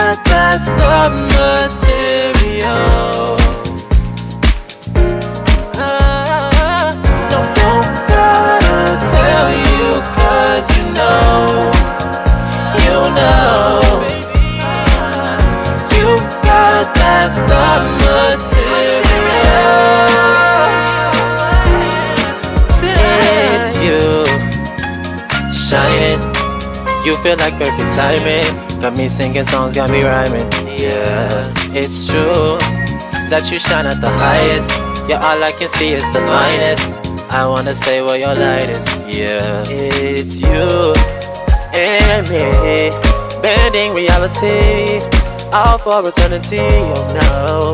got that stuff material. Don't gotta tell you, 'cause you know. You've got that stuff material. It's you, shining. You feel like perfect timing. Got me singing songs, got me rhyming. Yeah, it's true that you shine at the highest. Yeah, all I can see is the finest. I wanna stay where your light is. Yeah, it's you and me, bending reality, all for eternity. Oh no,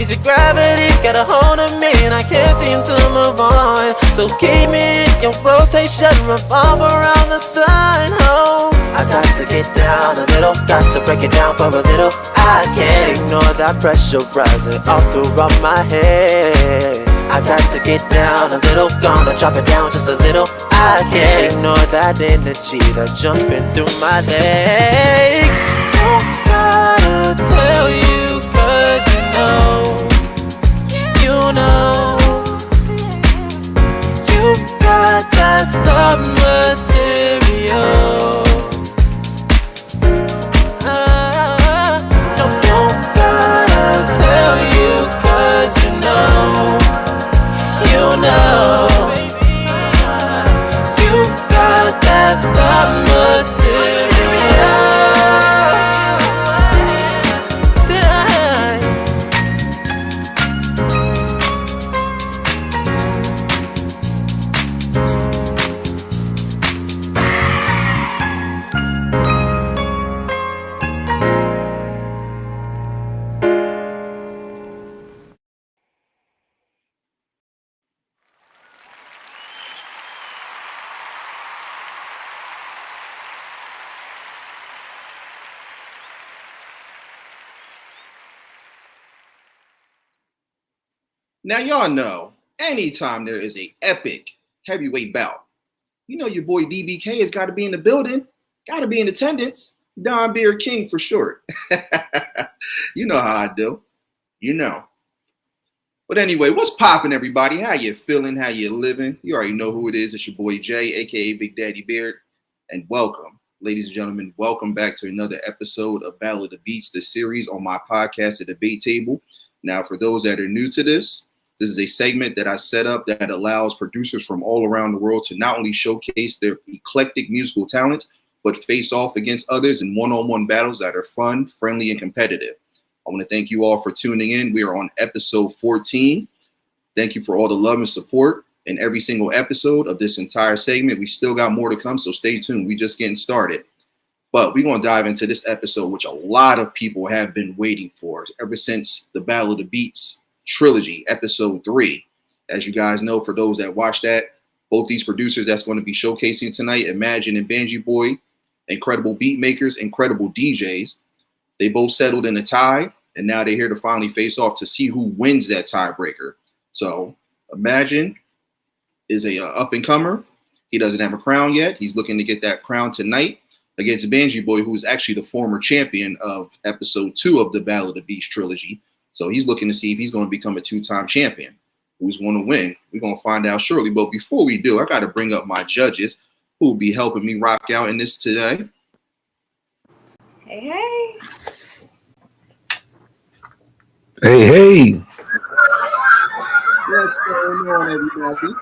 easy gravity's got a hold of me, and I can't seem to move on. So keep me in your rotation, revolve around the sun. Oh, I got to get down a little, got to break it down for a little. I can't ignore that pressure rising all throughout my head. I got to get down a little, gonna drop it down just a little. I can't ignore that energy that's jumping through my legs. Don't gotta tell you, 'cause you know. You've got that stuff material. Don't gotta tell you, 'cause you know. You've got that stuff material. Now, y'all know, anytime there is a epic heavyweight bout, you know your boy DBK has got to be in the building, got to be in attendance. Don Beer King for short. You know how I do. You know. But anyway, what's popping, everybody? How you feeling? How you living? You already know who it is. It's your boy Jay, a.k.a. Big Daddy Beard. And welcome, ladies and gentlemen. Welcome back to another episode of Battle of the Beats, the series on my podcast, The Debate Table. Now, for those that are new to this is a segment that I set up that allows producers from all around the world to not only showcase their eclectic musical talents, but face off against others in one-on-one battles that are fun, friendly, and competitive. I want to thank you all for tuning in. We are on episode 14. Thank you for all the love and support in every single episode of this entire segment. We still got more to come, so stay tuned. We just getting started. But we're going to dive into this episode, which a lot of people have been waiting for ever since the Battle of the Beats trilogy, episode 3. As you guys know, for those that watch that, both these producers that's going to be showcasing tonight, Immajin and Banjiboi, incredible beat makers, incredible DJs. They both settled in a tie, and now they're here to finally face off to see who wins that tiebreaker. So Immajin is a up-and-comer. He doesn't have a crown yet. He's looking to get that crown tonight against Banjiboi, who is actually the former champion of episode 2 of the Battle of the Beats trilogy. So he's looking to see if he's going to become a 2-time champion. Who's going to win? We're going to find out shortly. But before we do, I got to bring up my judges who will be helping me rock out in this today. Hey, hey. Hey, hey. What's going on, everybody?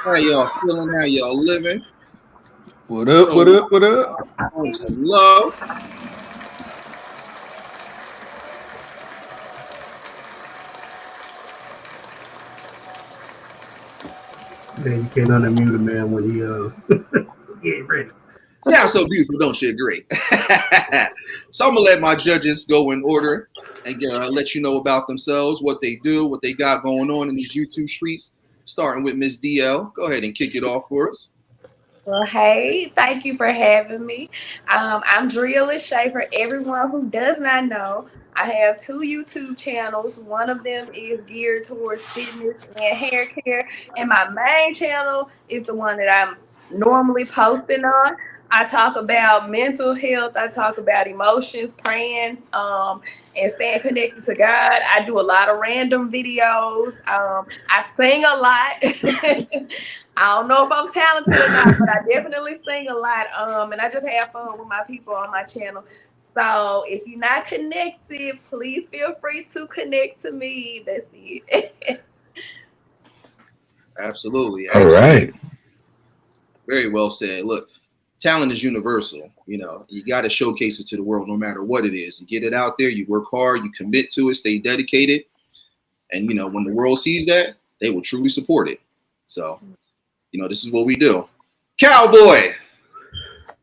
How y'all feeling? How y'all living? What up, what up, what up? Some love. Man, you can't unmute a man when he get ready. Sounds so beautiful, don't you agree? So I'm gonna let my judges go in order and let you know about themselves, what they do, what they got going on in these YouTube streets. Starting with Miss DL. Go ahead and kick it off for us. Well, hey, thank you for having me. I'm Drilla Shay. For everyone who does not know, I have 2 YouTube channels. One of them is geared towards fitness and hair care, and my main channel is the one that I'm normally posting on. I talk about mental health. I talk about emotions, praying, and staying connected to God. I do a lot of random videos. I sing a lot. I don't know if I'm talented or not, but I definitely sing a lot. And I just have fun with my people on my channel. So if you're not connected, please feel free to connect to me. That's it. Absolutely. All right. Very well said. Look, talent is universal. You know, you got to showcase it to the world no matter what it is. You get it out there, you work hard, you commit to it, stay dedicated. And, you know, when the world sees that, they will truly support it. So, you know, this is what we do. Cowboy.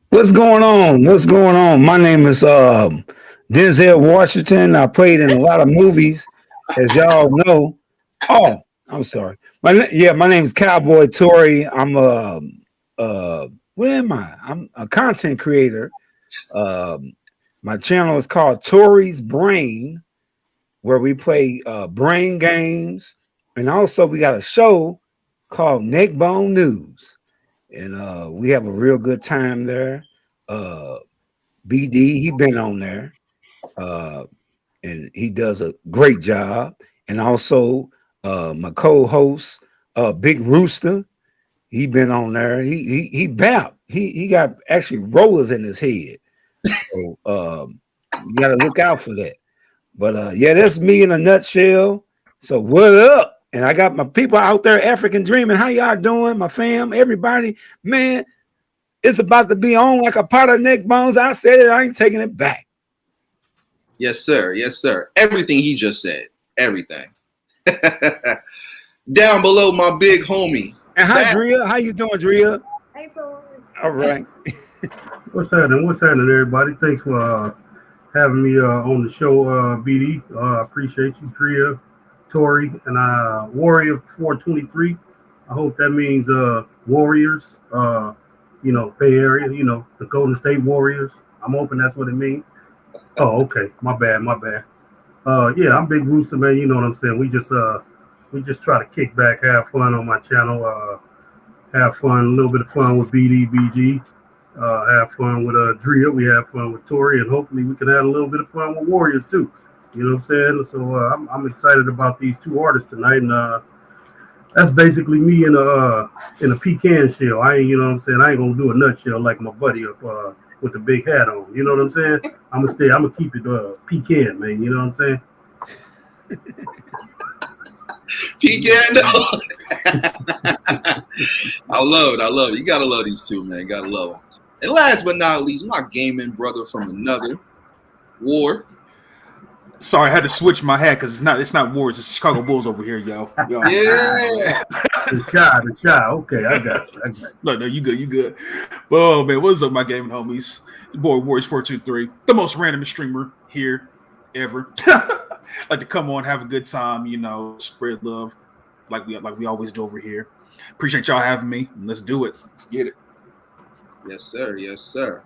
What's going on? What's going on? My name is Denzel Washington. I played in a lot of movies, as y'all know. Oh, I'm sorry. My name is Cowboy Tori. I'm where am I? I'm a content creator. My channel is called Tori's Brain, where we play brain games, and also we got a show called Neckbone News, and we have a real good time there. BD, he been on there, and he does a great job. And also my co-host, Big Rooster, he been on there. He bap. He got actually rollers in his head. So you gotta look out for that. But yeah, that's me in a nutshell. So what up? And I got my people out there, African Dreaming. How y'all doing? My fam, everybody, man. It's about to be on like a pot of neck bones. I said it. I ain't taking it back. Yes, sir. Yes, sir. Everything he just said. Everything. Down below, my big homie. And hi, Drea. How you doing, Drea? Hey, so All right. What's happening? What's happening, everybody? Thanks for having me on the show, BD. Appreciate you, Tria, Tori, and Warrior 423. I hope that means Warriors, you know, Bay Area, you know, the Golden State Warriors. I'm hoping that's what it means. Oh, okay. My bad. Yeah, I'm Big Rooster, man. You know what I'm saying? We just try to kick back, have fun on my channel, have fun, a little bit of fun with B.D.B.G.P. Have fun with Drea. We have fun with Tori, and hopefully we can have a little bit of fun with Warriors too. You know what I'm saying? So I'm excited about these two artists tonight, and that's basically me in a pecan shell. I ain't, you know what I'm saying? I ain't gonna do a nutshell like my buddy up with the big hat on. You know what I'm saying? I'm gonna keep it pecan, man. You know what I'm saying? Pecan. I love it. You gotta love these two, man. Gotta love them. And last but not least, my gaming brother from another war. Sorry, I had to switch my hat because it's not Warriors, it's Chicago Bulls over here, yo. Yeah. The shot. Okay, I got you. No, you good. Oh man, what's up, my gaming homies? Your boy Warriors 423, the most random streamer here ever. Like to come on, have a good time, you know, spread love, like we always do over here. Appreciate y'all having me. Let's do it. Let's get it. Yes, sir. Yes, sir.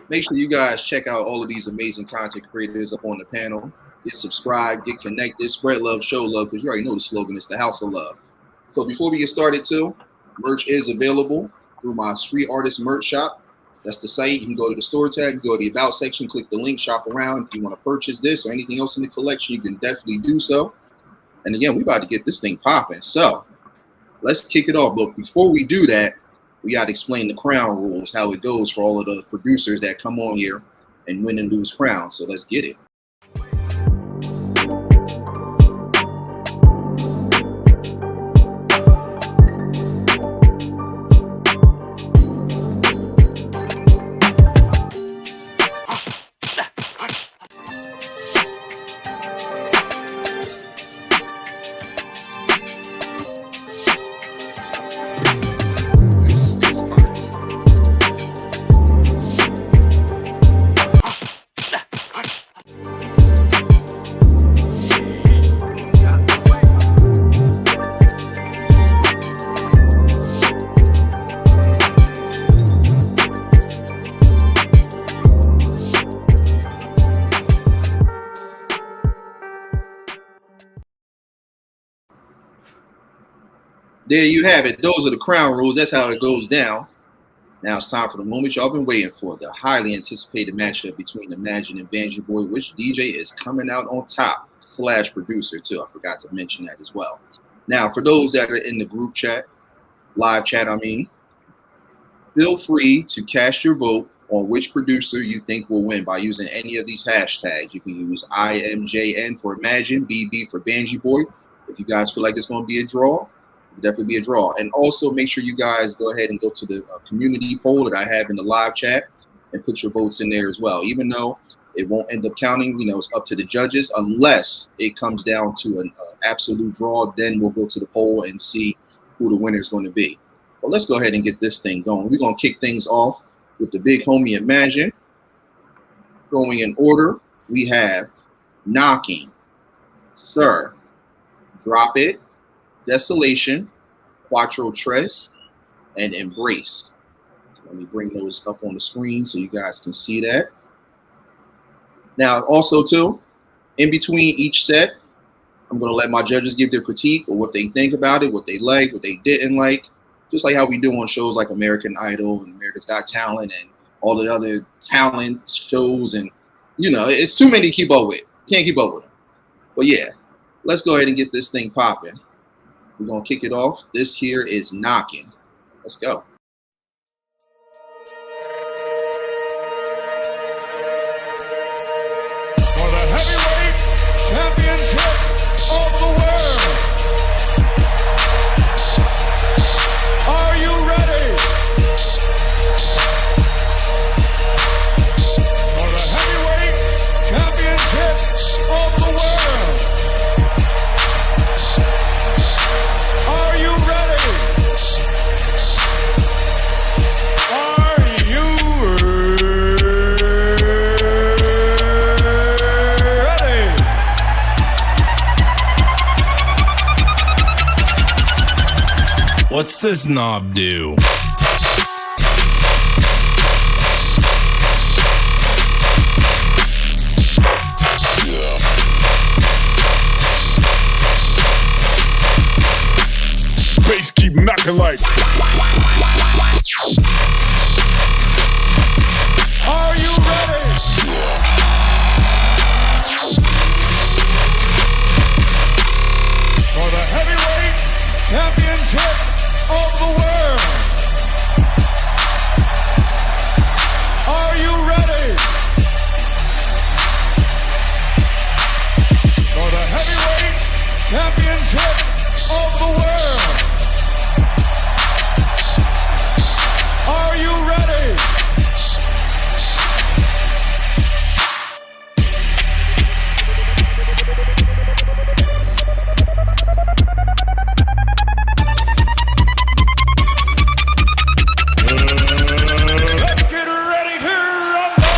Make sure you guys check out all of these amazing content creators up on the panel. Get subscribed, get connected, spread love, show love, because you already know the slogan is the house of love. So before we get started too, merch is available through my street artist merch shop. That's the site. You can go to the store tab, go to the about section, click the link, shop around. If you want to purchase this or anything else in the collection, you can definitely do so. And again, we're about to get this thing popping. So let's kick it off. But before we do that, we got to explain the crown rules, how it goes for all of the producers that come on here and win and lose crowns. So let's get it. There you have it. Those are the crown rules. That's how it goes down. Now it's time for the moment y'all been waiting for, the highly anticipated matchup between Immajin and Banjiboi, which DJ is coming out on top, / producer too. I forgot to mention that as well. Now, for those that are in the group chat, live chat, feel free to cast your vote on which producer you think will win by using any of these hashtags. You can use IMJN for Immajin, BB for Banjiboi. If you guys feel like it's going to be a draw, it'll definitely be a draw. And also make sure you guys go ahead and go to the community poll that I have in the live chat and put your votes in there as well. Even though it won't end up counting, it's up to the judges unless it comes down to an absolute draw. Then we'll go to the poll and see who the winner is going to be. But let's go ahead and get this thing going. We're going to kick things off with the big homie Immajin. Going in order, we have Knockin, Sir, Drop It, Desolation, Quatro, and Embrace. So let me bring those up on the screen so you guys can see that. Now, also, too, in between each set, I'm going to let my judges give their critique or what they think about it, what they like, what they didn't like, just like how we do on shows like American Idol and America's Got Talent and all the other talent shows. And, it's too many to keep up with. Can't keep up with them. But, yeah, let's go ahead and get this thing popping. We're going to kick it off. This here is Knockin. Let's go. For the heavyweight championship of the world. Are you ready? For the heavyweight championship of the world. Are you ready? Are you ready? What's this knob do? Bass keep knocking like. Are you ready? For the heavyweight championship of the world. Are you ready? For the heavyweight championship of the world. Are you ready? Let's get ready to rumble!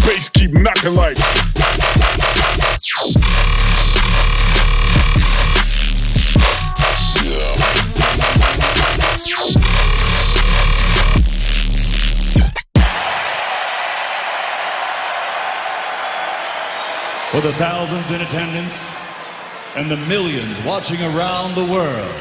Bass keep knocking like. For the thousands in attendance and the millions watching around the world.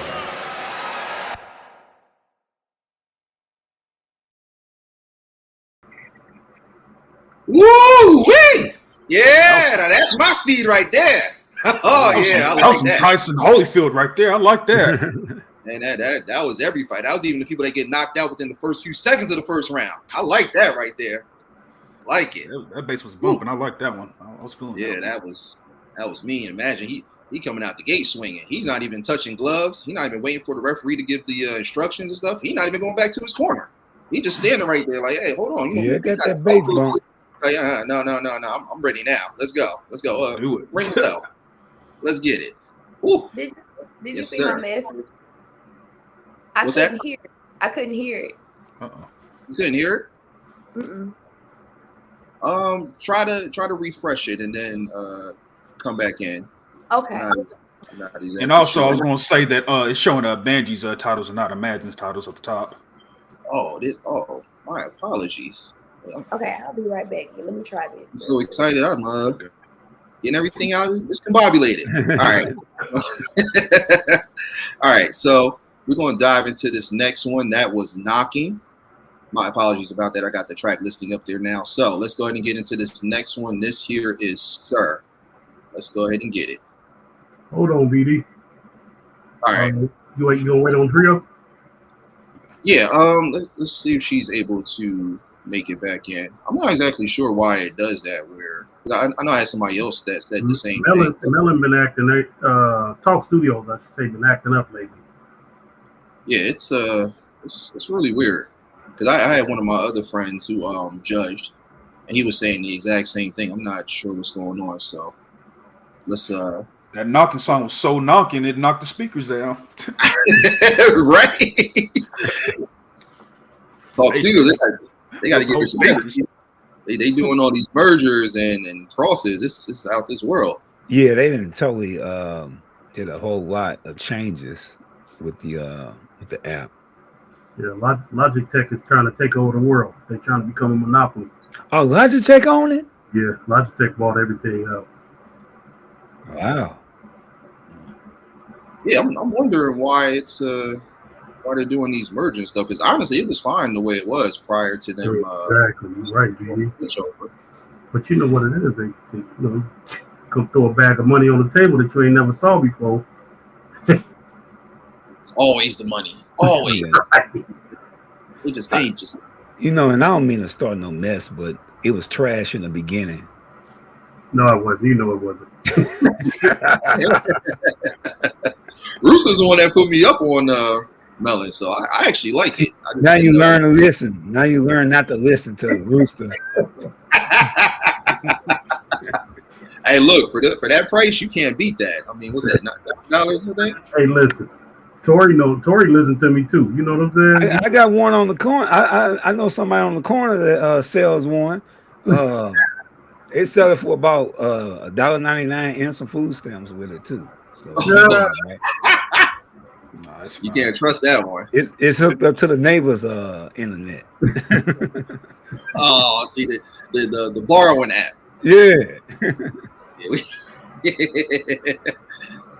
Woo-wee! Yeah, now that's my speed right there. Oh, yeah, I That was like some that. Tyson Holyfield right there. I like that. And that was every fight. That was even the people that get knocked out within the first few seconds of the first round. I like that right there. Like it. That bass was bumping. I like that one. I was feeling Yeah, that was mean. Imagine he coming out the gate swinging. He's not even touching gloves. He's not even waiting for the referee to give the instructions and stuff. He's not even going back to his corner. He just standing right there like, hey, hold on. Yeah, got that bass bump. No. I'm ready now. Let's go. Do it. Ring the bell. Let's get it. Ooh. Did you Yes, see sir. my message? I What's couldn't that? hear it. I couldn't hear it. You couldn't hear it? Mm-mm. Try to refresh it and then come back in. Okay. Not exactly And also, sure. I was going to say that it's showing Banji's titles and not Immajin's titles at the top. Oh, my apologies. Okay, I'll be right back. Let me try this. I'm so excited. I'm getting everything out. It's combobulated. All right. All right. So we're going to dive into this next one. That was Knockin. My apologies about that. I got the track listing up there now. So let's go ahead and get into this next one. This here is Sir. Let's go ahead and get it. Hold on, BD. All right. You gonna wait on Trio? Yeah. Let's see if she's able to make it back in. I'm not exactly sure why it does that. Where I know I had somebody else that said the same thing. Melon been acting. Talk Studios, I should say, been acting up lately. Yeah, it's really weird because I had one of my other friends who judged, and he was saying the exact same thing. I'm not sure what's going on. So let's That Knockin song was so knocking it knocked the speakers down. right. Talk Studios, they got to get their speakers. They doing all these mergers and crosses. It's out this world. Yeah, they didn't totally did a whole lot of changes with the app. Yeah, Logitech is trying to take over the world. They're trying to become a monopoly. Oh, Logitech on it? Yeah, Logitech bought everything up. Wow. Yeah, I'm wondering why why they're doing these merging stuff. Because honestly, it was fine the way it was prior to them. Exactly right, baby. But you know what it is? They come throw a bag of money on the table that you ain't never saw before. It's always the money. Always. They just. You know, and I don't mean to start no mess, but it was trash in the beginning. No, it wasn't. You know it wasn't. Rooster's the one that put me up on Melon, so I actually like it. Now you learn to listen. Now you learn not to listen to Rooster. Hey, look, for that price, you can't beat that. I mean, what's that, $9, I think? Hey, listen. Tori listened to me too. You know what I'm saying? I got one on the corner. I know somebody on the corner that sells one. They sell it for about $1.99 and some food stamps with it too. So right? No, you can't trust that one. It's hooked up to the neighbor's internet. Oh, see the borrowing app. Yeah.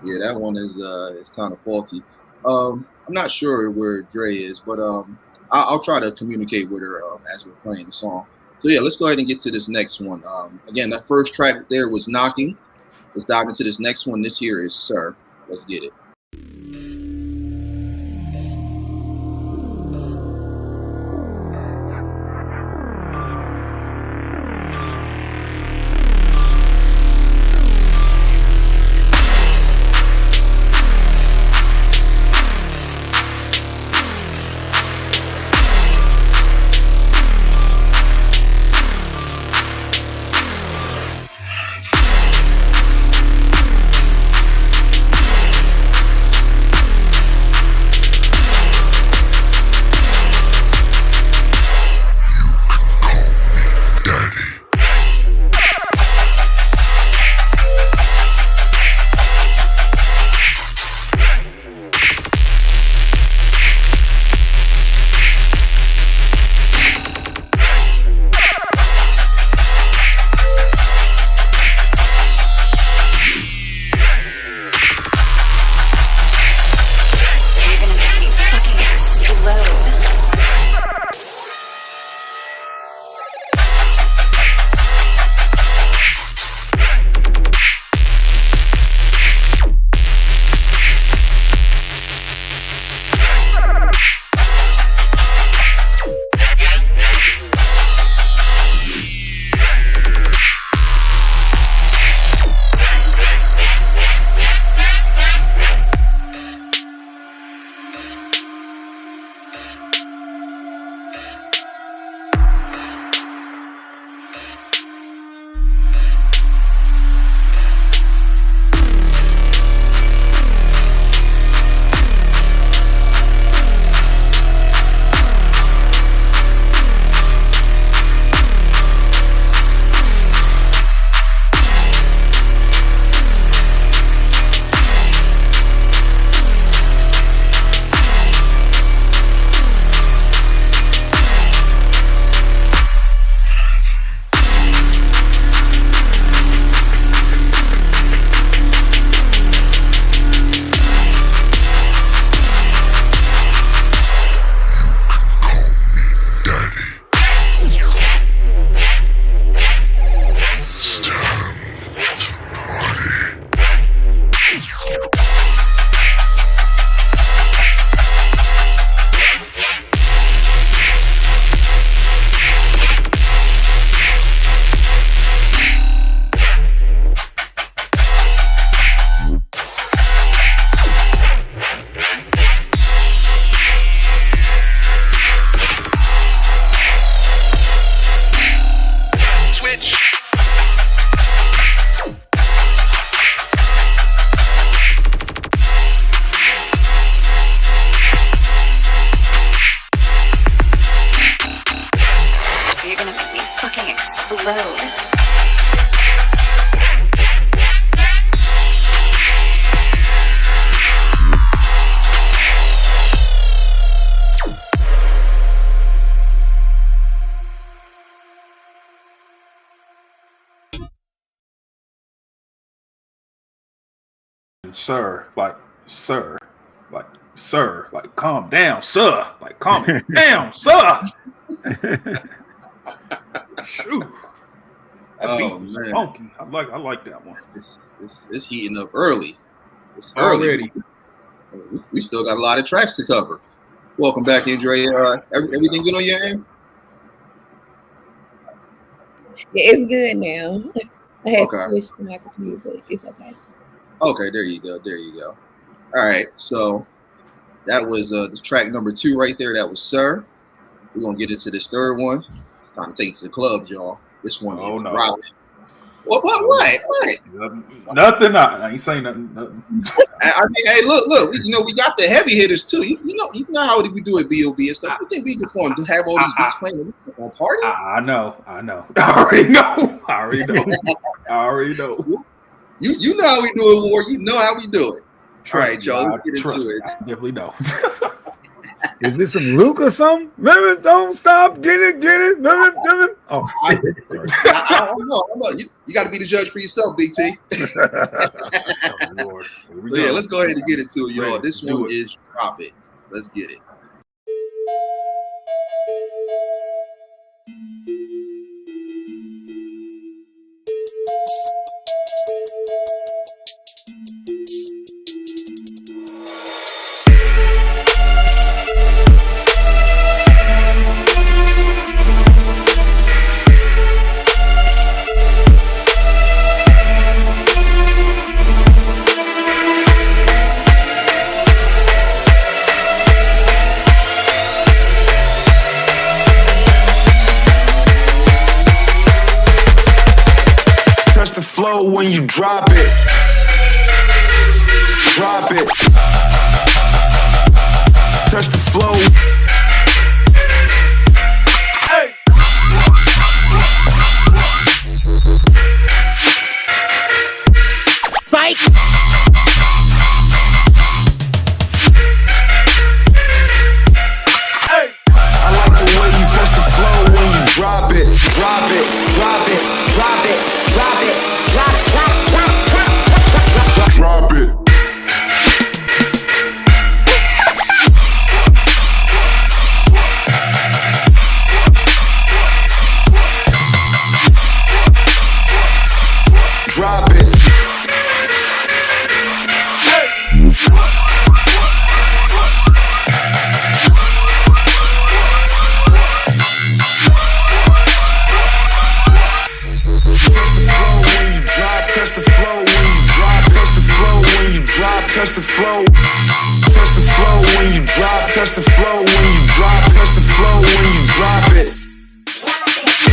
Yeah, that one is kind of faulty. I'm not sure where Dre is, but I'll try to communicate with her as we're playing the song. So yeah, let's go ahead and get to this next one. Again, that first track there was Knockin. Let's dive into this next one. This here is Sir. Let's get it. Sir, like, calm down, sir. Like, calm it down, sir. Shoot. That beat was funky. I like that one. It's heating up early. It's early. Already. We still got a lot of tracks to cover. Welcome back, Andre. Everything good on your end? Yeah, it's good now. I had Okay. to switch to my computer, but it's okay. Okay, there you go. All right, so that was the track number 2 right there. That was Sir. We're gonna get into this third one. It's time to take it to the clubs, y'all. This one is dropping. What? Nothing. I ain't saying nothing. I mean, hey, look. We got the heavy hitters too. You know how we do it, B.O.B. and stuff. You think we just want to have all these beats playing on party? I know. I already know. You know how we do it, War. You know how we do it. All right, y'all. Let's get into it. I definitely know. Is this some Luke or something? Remember, don't stop, get it. Remember. Oh, I don't know. You got to be the judge for yourself, Big T. Lord. So yeah, let's go ahead and get into it, y'all. This one is Drop It. Let's get it. The flow when you drop it. Drop it. Touch the flow. Hey. Psych. Hey. I like the way you touch the flow when you drop it. Drop it. Drop it. Drop it. Drop it. Drop it. Drop it. Touch the flow when you drop. Touch the flow when you drop. Touch the flow. Touch the flow when you drop. Touch the flow when you drop. Touch the flow when you drop it.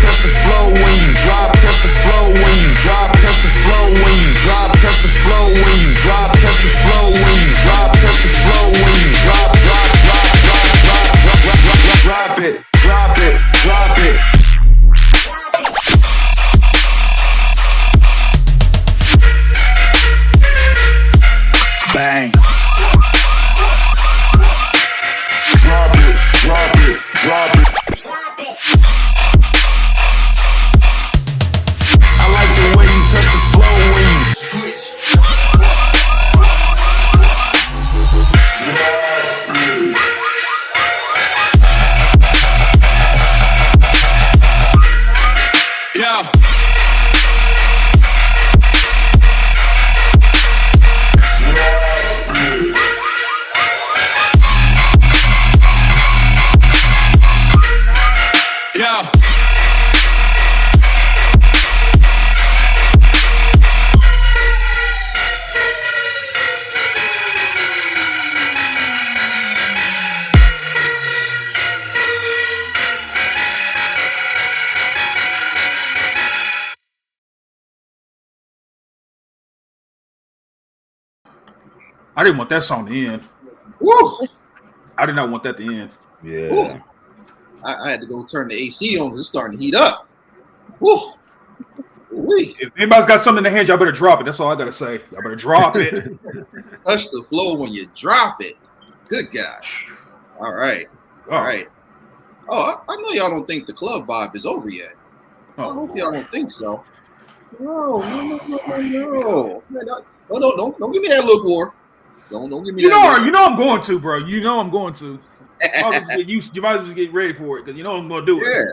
Touch the flow when you drop. Touch the flow when you drop. Touch the flow when you drop. Touch the flow when you drop. Touch the flow when you drop. Touch the flow when you drop. Drop it. Drop it. Drop it. Bang. Drop it, drop it, drop it. I like the way you touch the flow when you switch. Yeah. Yeah. I didn't want that song to end. Woo! I did not want that to end. yeah. Woo. I had to go turn the AC on because it's starting to heat up. Woo! Wee. If anybody's got something in their hands, y'all better drop it. That's all I gotta say. Y'all better drop it. Touch the flow when you drop it. Good gosh. All right. All right. Oh, I know y'all don't think the club vibe is over yet. I hope y'all don't think so. No. Man, don't give me that look, War. Don't give me You that look. know I'm going to, bro. You know I'm going to. You might as well just get ready for it because you know I'm going to do it.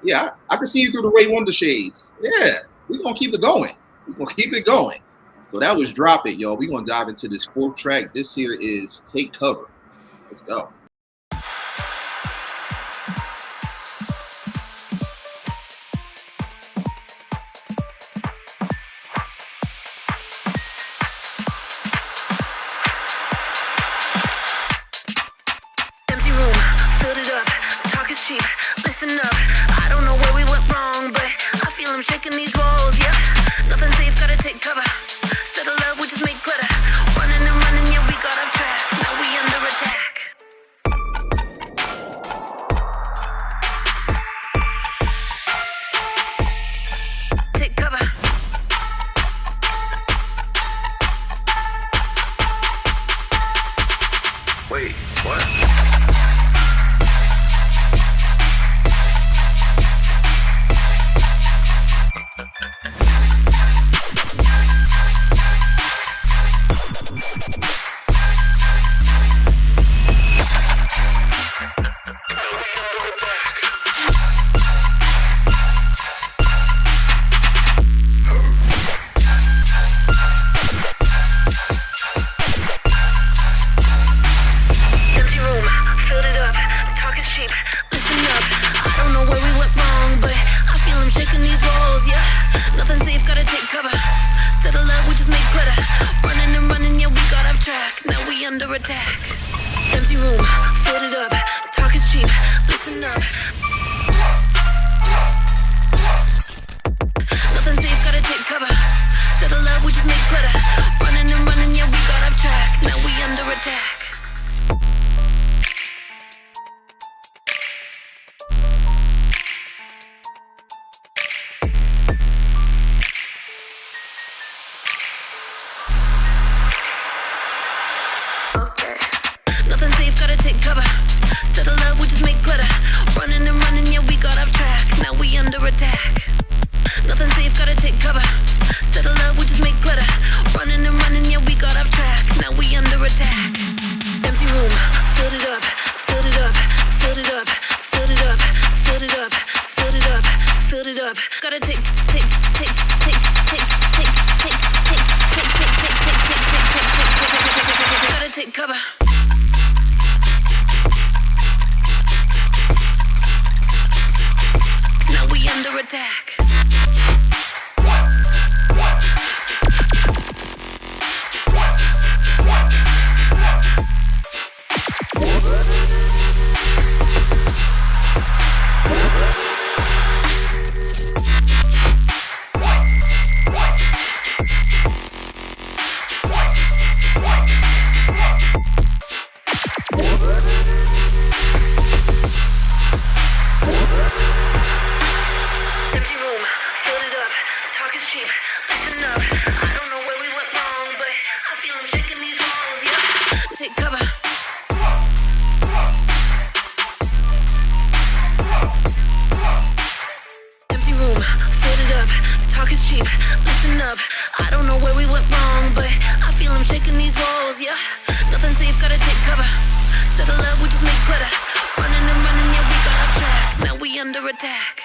Yeah. I can see you through the Ray Wonder shades. Yeah, we're gonna keep it going. So that was Drop It, y'all. We're gonna dive into this fourth track. This here is Take Cover. Let's go. Empty room, filled it up. Talk is cheap. Listen up. I don't know where we went wrong, but I feel him shaking these walls. Yeah, nothing safe. Gotta take cover. Instead of love, we just make clutter. Running and running, yeah, we got off track. Now we under attack. Take cover. Wait, what? Empty room, filled it up. Talk is cheap. Listen up. I don't know where we went wrong, but I feel him shaking these walls. Yeah, nothing safe. Gotta take cover. Instead of love, we just make clutter. Running and running, yeah, we got off track. Now we under attack. Empty room, filled it up. Talk is cheap. Listen up. Nothing safe. Gotta take cover. Instead of love, we just make clutter. Running and running, yeah, we got off track. Now we under attack. Okay. Nothing safe, gotta take cover. Instead of love, we just make clutter. Running and running, yeah, we got off track. Now we under attack. Nothing safe, gotta take cover. Instead of love, we just make clutter. Running and running, yeah, we got off track. Now we under attack. Empty room, filled it up, filled it up, filled it up, filled it up, filled it up, filled it up, filled it up. Gotta take gotta take cover. Now we under attack. Empty room, filled it up. Talk is cheap. Listen up. I don't know where we went wrong, but I feel him shaking these walls. Yeah, take cover. Empty room, filled it up. Talk is cheap. Listen up. I don't know where we went wrong, but I feel him shaking these walls. Yeah, nothing safe. Gotta take cover. Instead of love, we just make clutter. Running and running, yeah, we got off track. Now we under attack.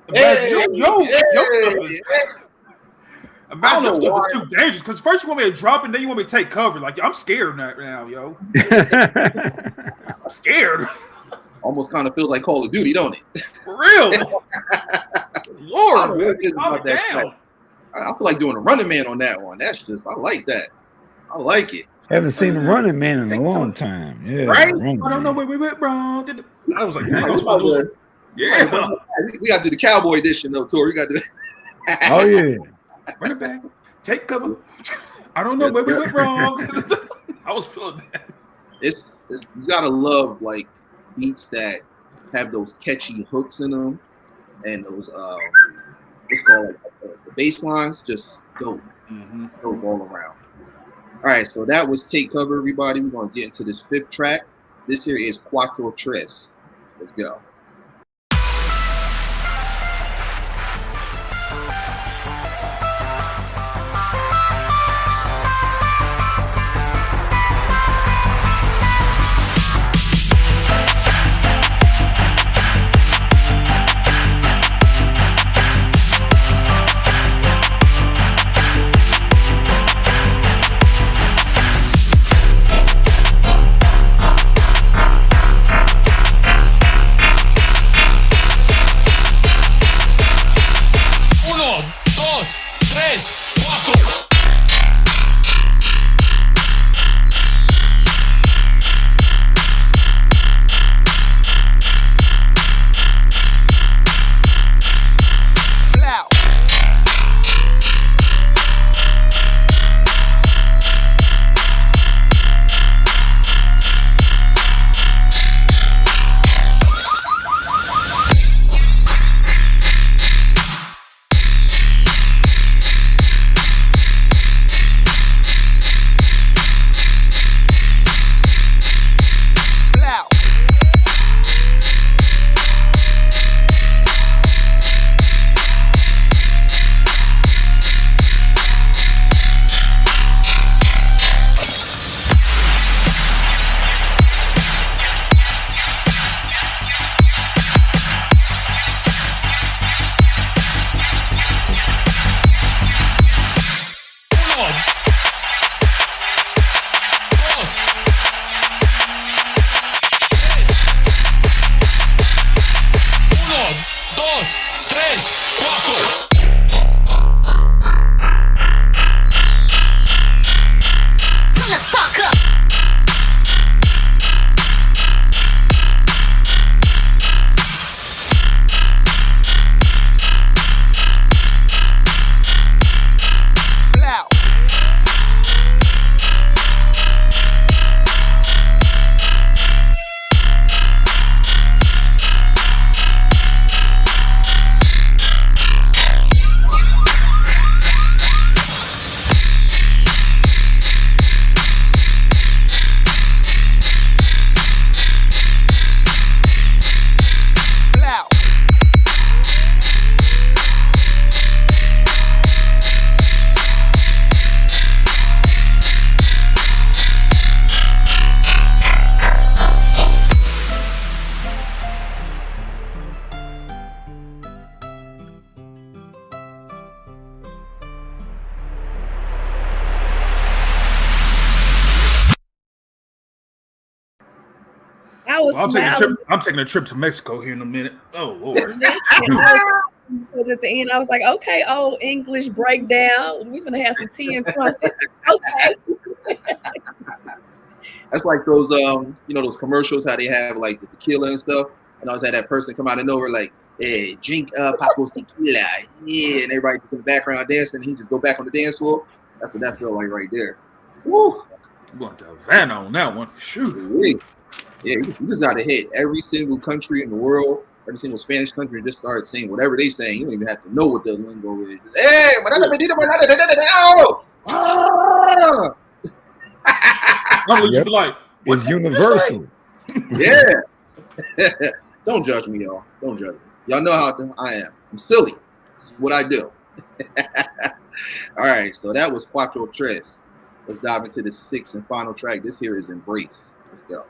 Your stuff is. Imagine your know stuff why. is too dangerous because first you want me to drop and then you want me to take cover. Like I'm scared now, yo. I'm scared. Almost kind of feels like Call of Duty, don't it? For real. I don't Lord, know man, what it is calm about it that down. track. I feel like doing a running man on that one. That's just, I like that. I like it. Haven't seen the Running Man in a long time. Yeah, Right? Running I don't know Man. where we went wrong. I was like, Like, man, those we about those- to- yeah. we got to do the Cowboy edition though, Tori. We got to. Oh yeah. Run it back. Take cover. I don't know where we went wrong. I was feeling that. It's you gotta love like beats that have those catchy hooks in them, and those what's called the bass lines, just dope all around. All right, so that was Take Cover, everybody. We're gonna get into this 5th track. This here is Quatro. Let's go. was I'm taking a trip to Mexico here in a minute. Oh Lord. Because at the end I was like, okay, English breakdown. We're gonna have some tea and crumpet. Okay. That's like those those commercials how they have like the tequila and stuff. And I always had that person come out of nowhere like, hey, drink Paco's tequila. Yeah, and everybody in the background dancing and he just go back on the dance floor. That's what that felt like right there. Woo! I'm going to Havana on that one. Shoot. Yeah, you just gotta hit every single country in the world, every single Spanish country, and just start saying whatever they saying. You don't even have to know what the lingo is. Just, hey, yep. Like, it's universal. Yeah. Don't judge me, y'all. Don't judge me. Y'all know how I am. I'm silly. This is what I do. All right, so that was Quatro. Let's dive into the sixth and final track. This here is Embrace. Let's go.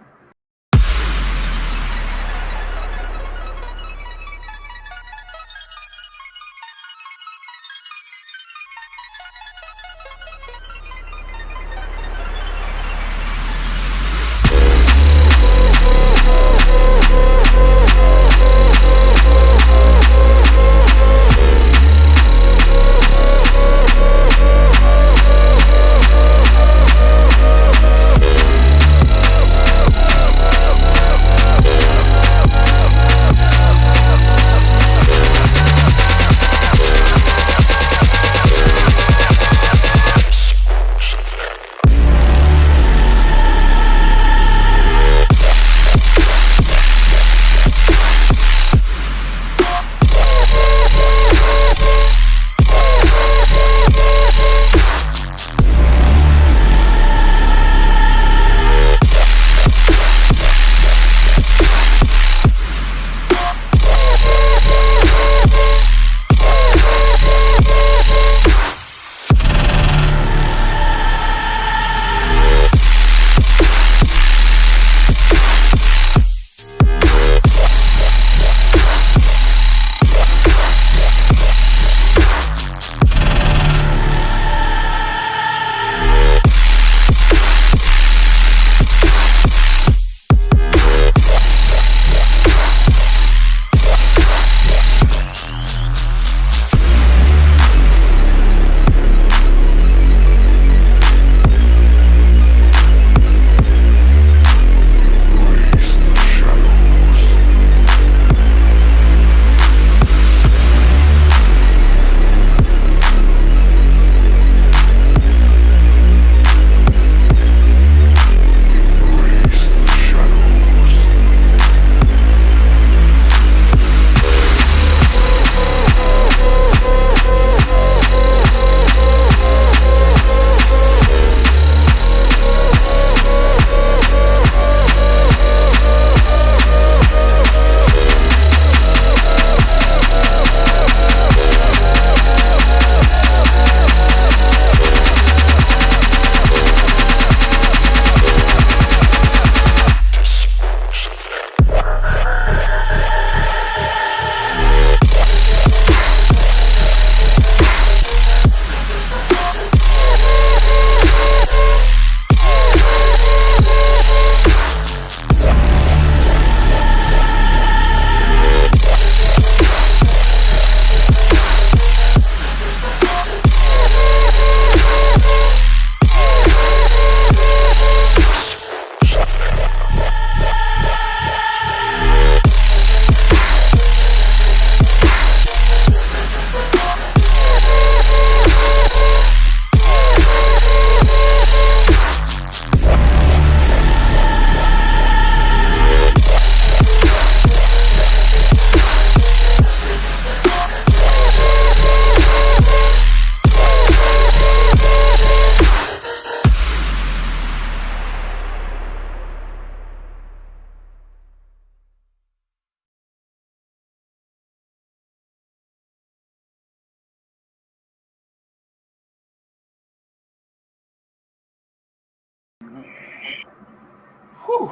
Whew.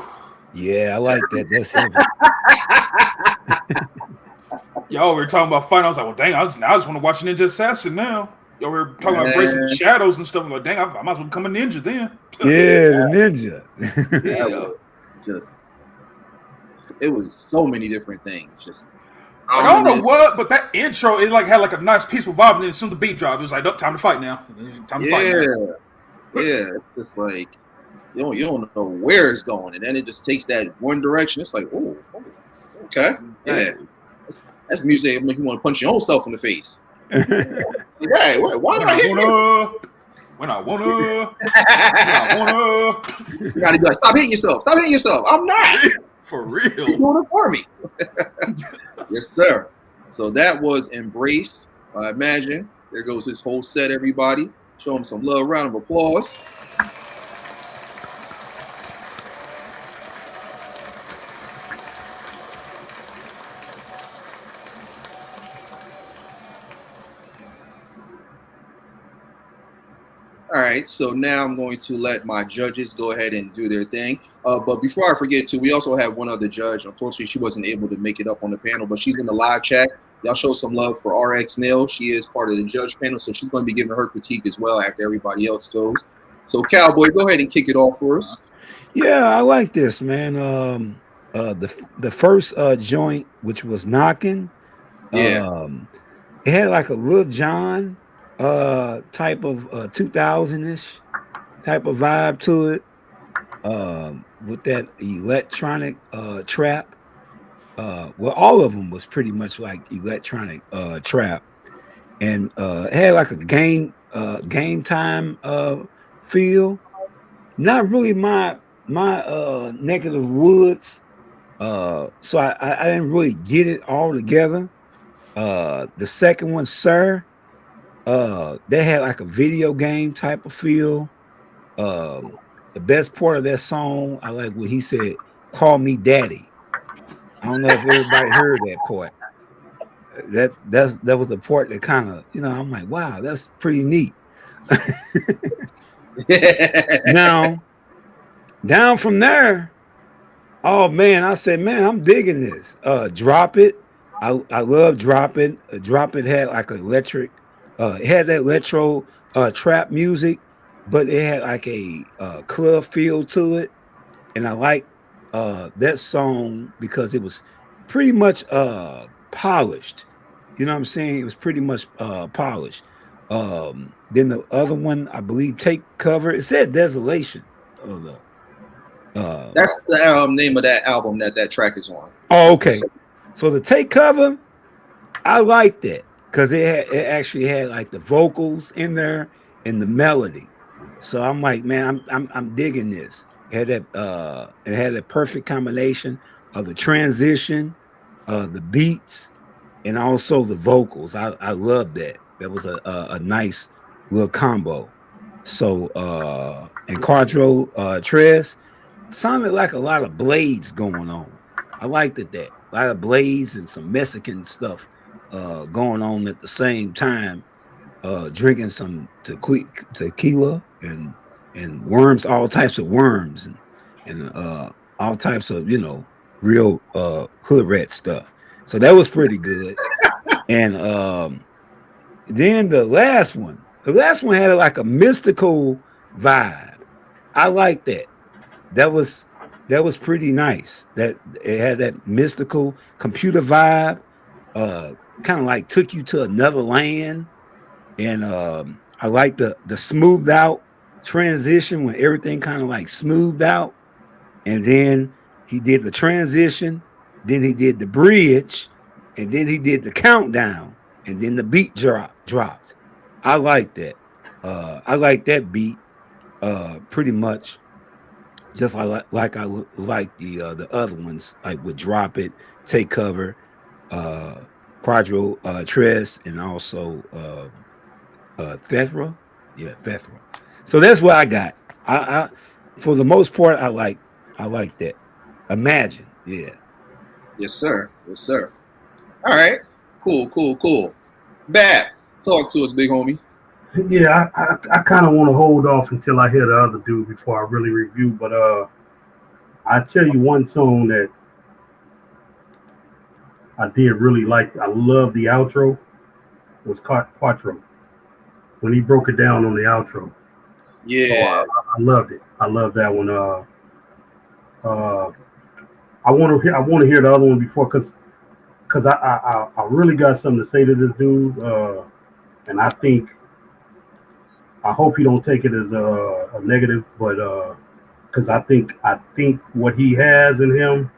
Yeah, I like that. That's heavy. Y'all were talking about fighting. I was like, well, dang, I just want to watch Ninja Assassin now. Y'all were talking about embracing the shadows and stuff. I'm like, dang, I might as well become a ninja then. Yeah, the ninja. That was it was so many different things. Just I don't know what, but that intro, it like had like a nice peaceful vibe, and then as soon as the beat dropped, it was like, oh, time to fight now. Time to fight now. Yeah, it's just like you don't know where it's going, and then it just takes that one direction. It's like, oh, okay, yeah, that's music that make you want to punch your own self in the face. Hey, why do I hit you? When I wanna. You gotta be like, stop hitting yourself. Stop hitting yourself. I'm not. For real. You're doing it for me. Yes, sir. So that was Embrace. Immajin. There goes this whole set, everybody. Show them some love. Round of applause. All right, so now I'm going to let my judges go ahead and do their thing. But before I forget to, we also have one other judge. Unfortunately, she wasn't able to make it up on the panel, but she's in the live chat. Y'all show some love for RX Nail. She is part of the judge panel, so she's going to be giving her critique as well after everybody else goes. So, Cowboy, go ahead and kick it off for us. Yeah, I like this, man. The first joint, which was Knockin, it had like a Lil Jon type of 2000-ish type of vibe to it, with that electronic trap. Well, all of them was pretty much like electronic trap, and it had like a game time feel. Not really my neck of the woods, so I didn't really get it all together. The second one, Sir, they had like a video game type of feel. The best part of that song, I like what he said, "Call me Daddy." I don't know if everybody heard that part. That was the part that kind of, I'm like, wow, that's pretty neat. Now, down from there, oh man, I said, man, I'm digging this. Drop It. I love Drop It. Drop It had like electric, it had that electro trap music, but it had like a club feel to it. And I like that song because it was pretty much polished. You know what I'm saying? It was pretty much polished. Then the other one, I believe, Take Cover. It said Desolation. That's the name of that album that track is on. Oh, okay. So the Take Cover, I liked that because it actually had like the vocals in there and the melody. So I'm like, man, I'm digging this. It had that perfect combination of the transition, the beats, and also the vocals. I love that. That was a nice little combo. So and Quatro Tres sounded like a lot of blades going on. I liked that. A lot of blades and some Mexican stuff going on at the same time. Drinking some tequila and worms, all types of worms and all types of real hood rat stuff. So that was pretty good. And then the last one had like a mystical vibe. I like that. That was pretty nice. That it had that mystical computer vibe. Kind of like took you to another land. And I like the smoothed out transition when everything kind of like smoothed out. And then he did the transition, then he did the bridge, and then he did the countdown, and then the beat dropped. I like that. I like that beat pretty much just I like the other ones, like with Drop It, Take Cover, Quatro Tres, and also Thethra. Yeah, Thethra. So that's what I got. I for the most part, I like that. Immajin, yeah. Yes, sir. Yes, sir. All right. Cool. Bab, talk to us, big homie. Yeah, I kind of want to hold off until I hear the other dude before I really review, but I tell you one song that I did really like. I love the outro. Was Quatro when he broke it down on the outro. Yeah, I loved it. I love that one. I want to hear the other one before because I really got something to say to this dude, and I hope he don't take it as a negative, but because I think what he has in him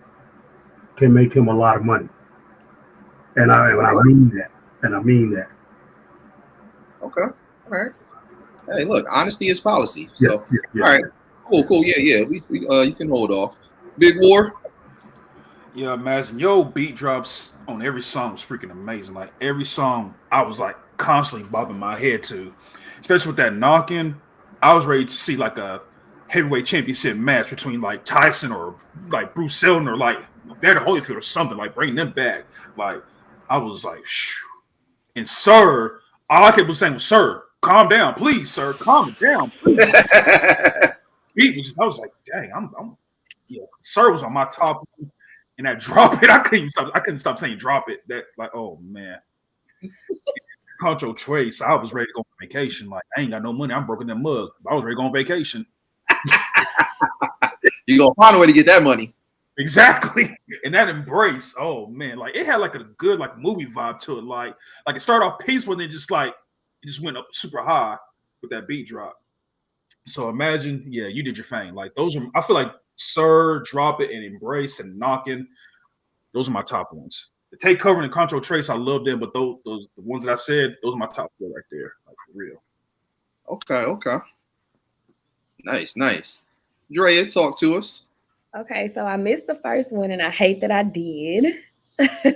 can make him a lot of money, and I mean that. okay, all right. Hey, look, honesty is policy. So, Yeah. all right, cool. Yeah. We you can hold off. Big War. Yeah, imagine yo beat drops on every song was freaking amazing. Like every song, I was like constantly bobbing my head to, especially with that Knockin. I was ready to see like a heavyweight championship match between like Tyson or like Bruce Seldon or like Evander Holyfield or something, like bringing them back. Like I was like, shoo. And sir, all I kept was saying was, "Sir, calm down, please, sir, calm down, please." Beat was just, I was like, dang, I'm sir was on my top. And that drop it, I couldn't stop saying drop it. That like, oh man. Control Trace, I was ready to go on vacation. Like, I ain't got no money. I'm broke in that mug. I was ready to go on vacation. You gonna find a way to get that money. Exactly. And that embrace, oh man, like it had like a good like movie vibe to it. Like it started off peaceful and then just like it just went up super high with that beat drop. So imagine, yeah, you did your thing. Like those are, I feel like Sir, Drop It, and Embrace and Knockin', those are my top ones. The Take Cover and Control Trace, I love them, but those the ones that I said, those are my top 4 right there, like for real. Okay. Nice. Drea, talk to us. Okay, so I missed the first one and I hate that I did.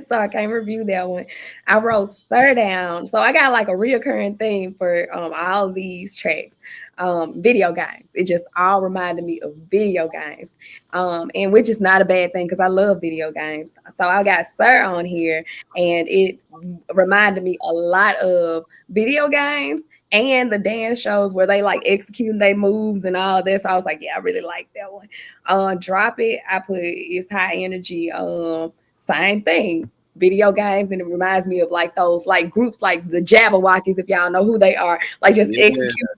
So I can't review that one. I wrote Sir down. So I got like a reoccurring theme for all these tracks. Video games. It just all reminded me of video games. And which is not a bad thing because I love video games. So I got Sir on here and it reminded me a lot of video games and the dance shows where they like execute their moves and all this. So I was like, yeah, I really like that one. Drop It. I put it's high energy. Same thing. Video games, and it reminds me of like those like groups like the Jabberwockies, if y'all know who they are, like just execute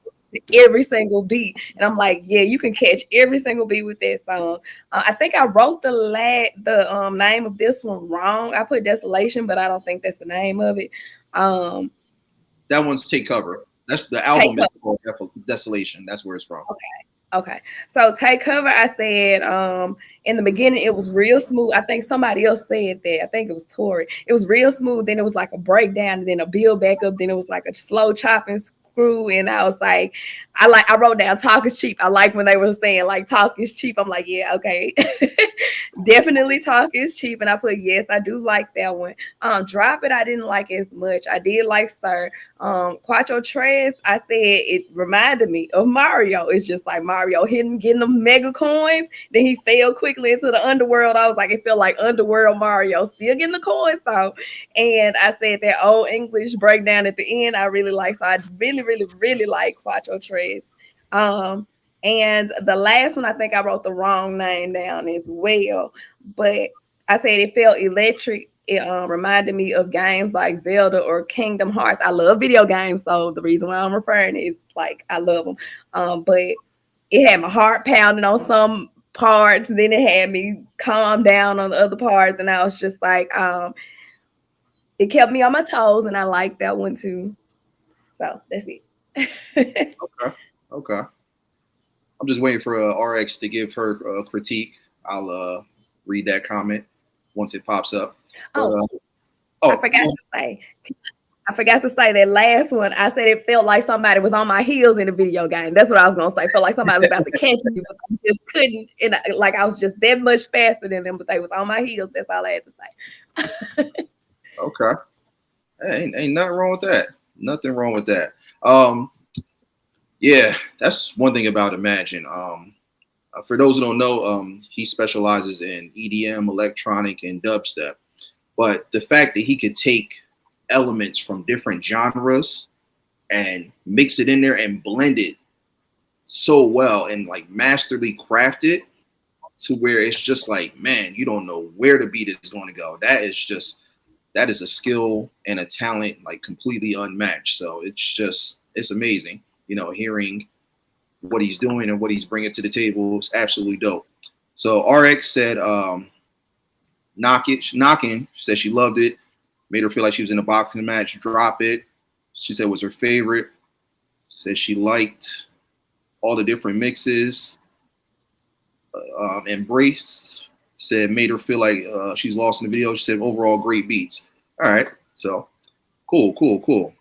every single beat. And I'm like, yeah, you can catch every single beat with that song. I think I wrote the name of this one wrong. I put Desolation, but I don't think that's the name of it. That one's Take Cover. That's the album is called Desolation. That's where it's from. Okay. So Take Cover, I said in the beginning it was real smooth. I think somebody else said that. I think it was Tori. It was real smooth. Then it was like a breakdown, and then a build back up. Then it was like a slow chopping screw. And I was like, I wrote down talk is cheap. I like when they were saying like talk is cheap. I'm like, yeah, okay. Definitely talk is cheap. And I put yes, I do like that one. Drop It, I didn't like as much. I did like Sir. Quatro Tres, I said it reminded me of Mario. It's just like Mario getting them mega coins. Then he fell quickly into the underworld. I was like, it felt like Underworld Mario, still getting the coins though. And I said that old English breakdown at the end, I really like. So I really like Quatro Tres. And the last one, I think I wrote the wrong name down as well, but I said it felt electric. It reminded me of games like Zelda or Kingdom Hearts. I love video games, so the reason why I'm referring is like I love them. But it had my heart pounding on some parts, and then it had me calm down on the other parts, and I was just like, it kept me on my toes, and I like that one too. So that's it. Okay. I'm just waiting for RX to give her a critique. I'll read that comment once it pops up. I forgot to say that last one. I said it felt like somebody was on my heels in a video game. That's what I was gonna say. Felt like somebody was about to catch me, but I just couldn't. And like I was just that much faster than them, but they was on my heels. That's all I had to say. Okay. Hey, ain't nothing wrong with that. Nothing wrong with that. Yeah, that's one thing about Immajin. For those who don't know, he specializes in EDM, electronic, and dubstep. But the fact that he could take elements from different genres and mix it in there and blend it so well and like masterly craft it, to where it's just like, man, you don't know where the beat is going to go. That is a skill and a talent like completely unmatched. So it's amazing, you know, hearing what he's doing and what he's bringing to the table is absolutely dope. So RX said, Knockin, she said she loved it, made her feel like she was in a boxing match. Drop It, she said was her favorite. Said she liked all the different mixes. Embrace said made her feel like she's lost in the video. She said overall great beats. All right, so cool. All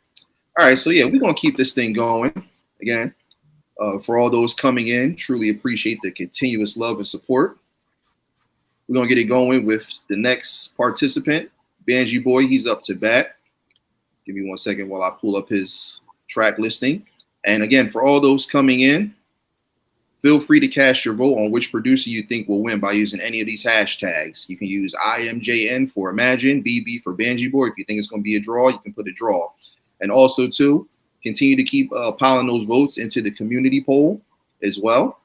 right, so yeah, we're gonna keep this thing going again. For all those coming in, truly appreciate the continuous love and support. We're gonna get it going with the next participant, Banjiboi. He's up to bat. Give me 1 second while I pull up his track listing. And again, for all those coming in, feel free to cast your vote on which producer you think will win by using any of these hashtags. You can use IMJN for Immajin, BB for Banjiboi. If you think it's going to be a draw, you can put a draw. And also, too, continue to keep piling those votes into the community poll as well.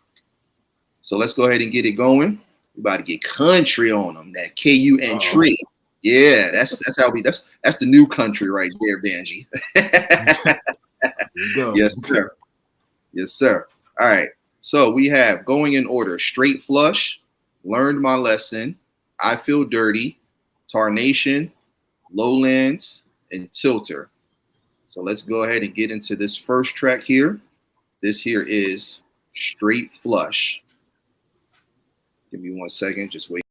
So let's go ahead and get it going. We're about to get country on them. That KU and tree. Yeah, that's the new country right there, Banji. Yes, sir. Yes, sir. All right. So we have going in order: Straight Flush, Learned My Lesson, I Feel Dirty, Tarnation, Lowlands, and Tilter. So let's go ahead and get into this first track here. This here is Straight Flush. Give me 1 second. Just wait.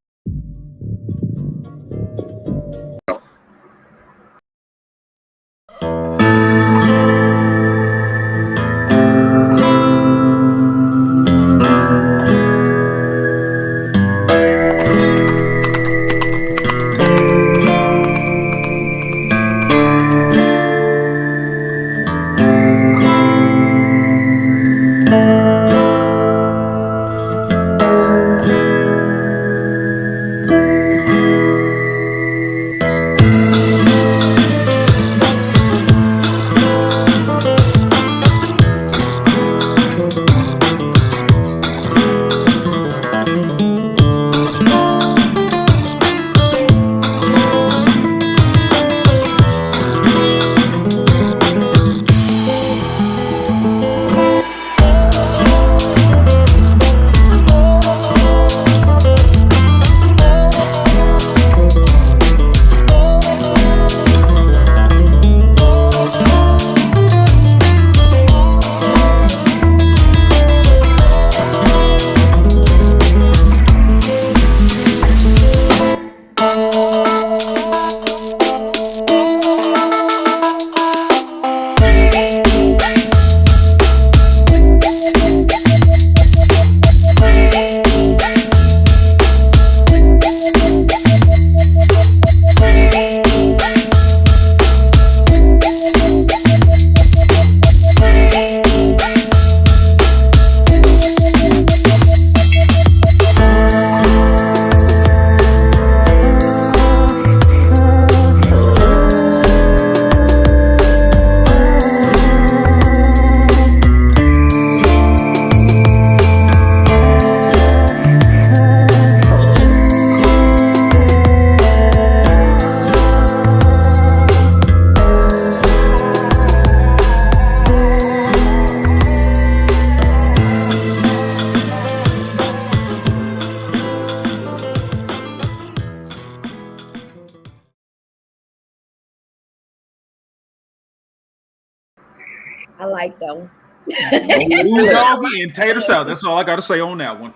I like that one. Doggy and tater salad. That's all I got to say on that one.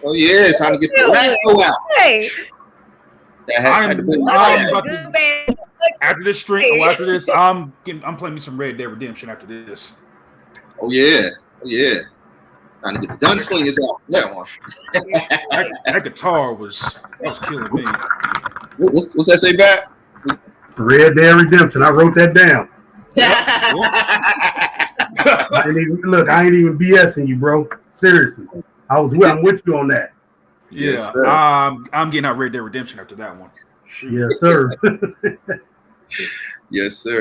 Oh yeah, time to get the Latroy out. Hey. After this stream, after this, I'm playing me some Red Dead Redemption after this. Oh yeah, time to get the gunslingers out. That one. that guitar was killing me. What's that say back? Red Dead Redemption. I wrote that down. I ain't even BSing you, bro. Seriously, I'm with you on that. Yeah, yes, I'm getting out Red Dead Redemption after that one. Yes, sir.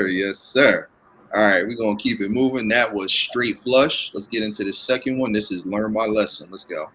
Yes, sir. All right, we're gonna keep it moving. That was Straight Flush. Let's get into the second one. This is Learn My Lesson. Let's go.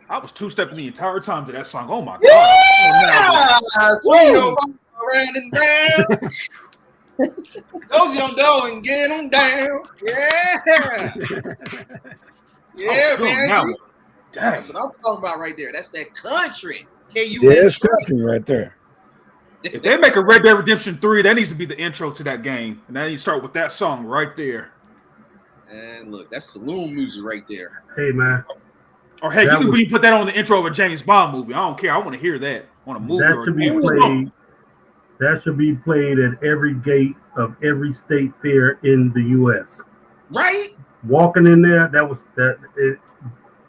I was two-stepping the entire time to that song. Oh my god! Yeah, swing your body around and round. Those you don't know and get them down. Yeah, yeah, man. That's what I'm talking about right there. That's that country. That's country right there. If they make a Red Dead Redemption 3, that needs to be the intro to that game, and then you start with that song right there. And look, that's saloon music right there. Hey, man. Or hey, you can put that on the intro of a James Bond movie. I don't care. I want to hear that on a movie. That should be played. That should be played at every gate of every state fair in the U.S. Right? Walking in there,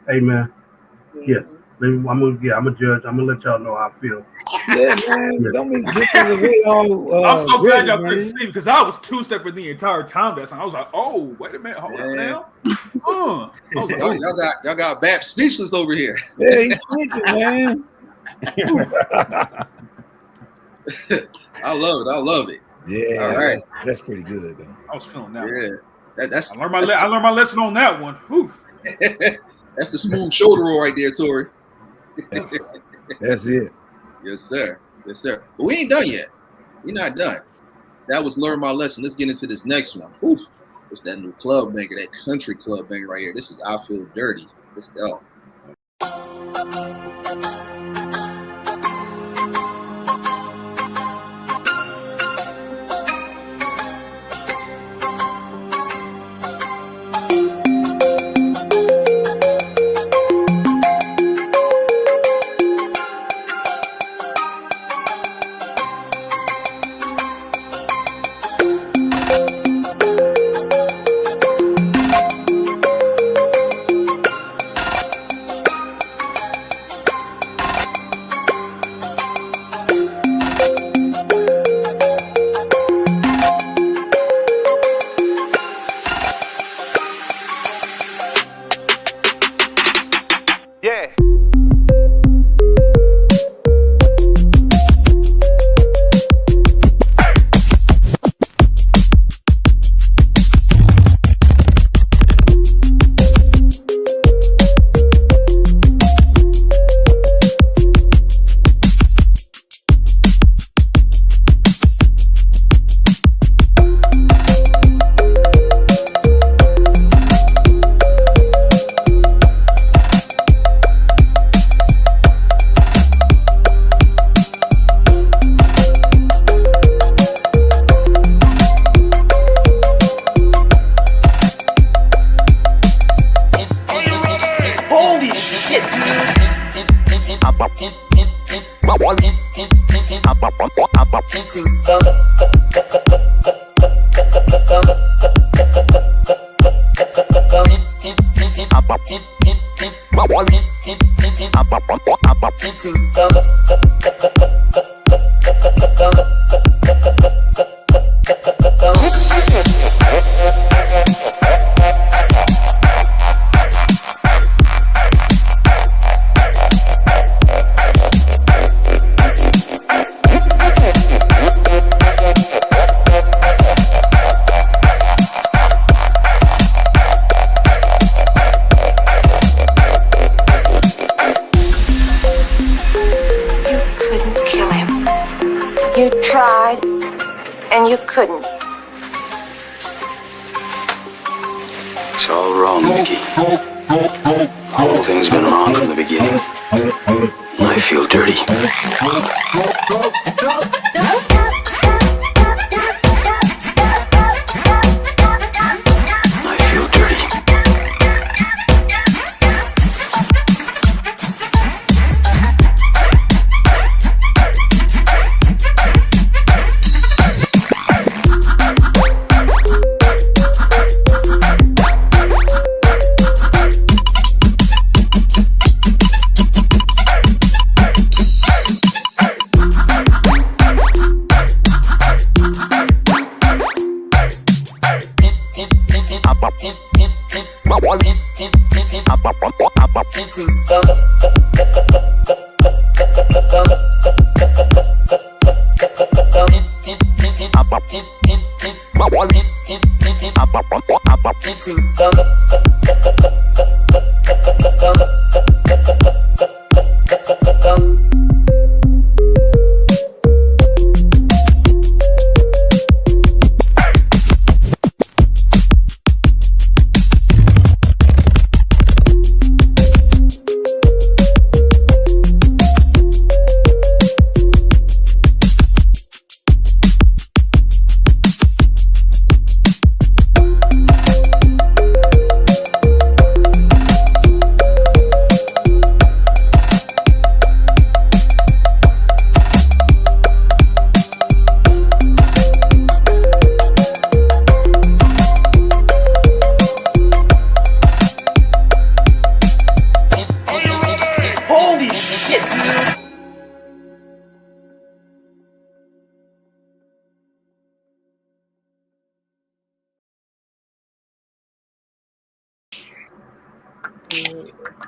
hey, man. Yeah. I'm a judge. I'm gonna let y'all know how I feel. Yeah, man. Don't be giving away all. I'm so glad y'all couldn't see because I was two-stepping the entire time that song. I was like, "Oh, wait a minute, hold on now." I was like, y'all got Bap speechless over here. Yeah, he's speechless, man. I love it. Yeah, all right. That's pretty good though. I was feeling that. Yeah, that's. I learned my lesson on that one. Whew. That's the smooth shoulder roll right there, Tori. That's it. Yes, sir. Yes, sir. But we ain't done yet. We're not done. That was Learn My Lesson. Let's get into this next one. Oof. It's that new club banger, that country club banger right here. This is I Feel Dirty. Let's go.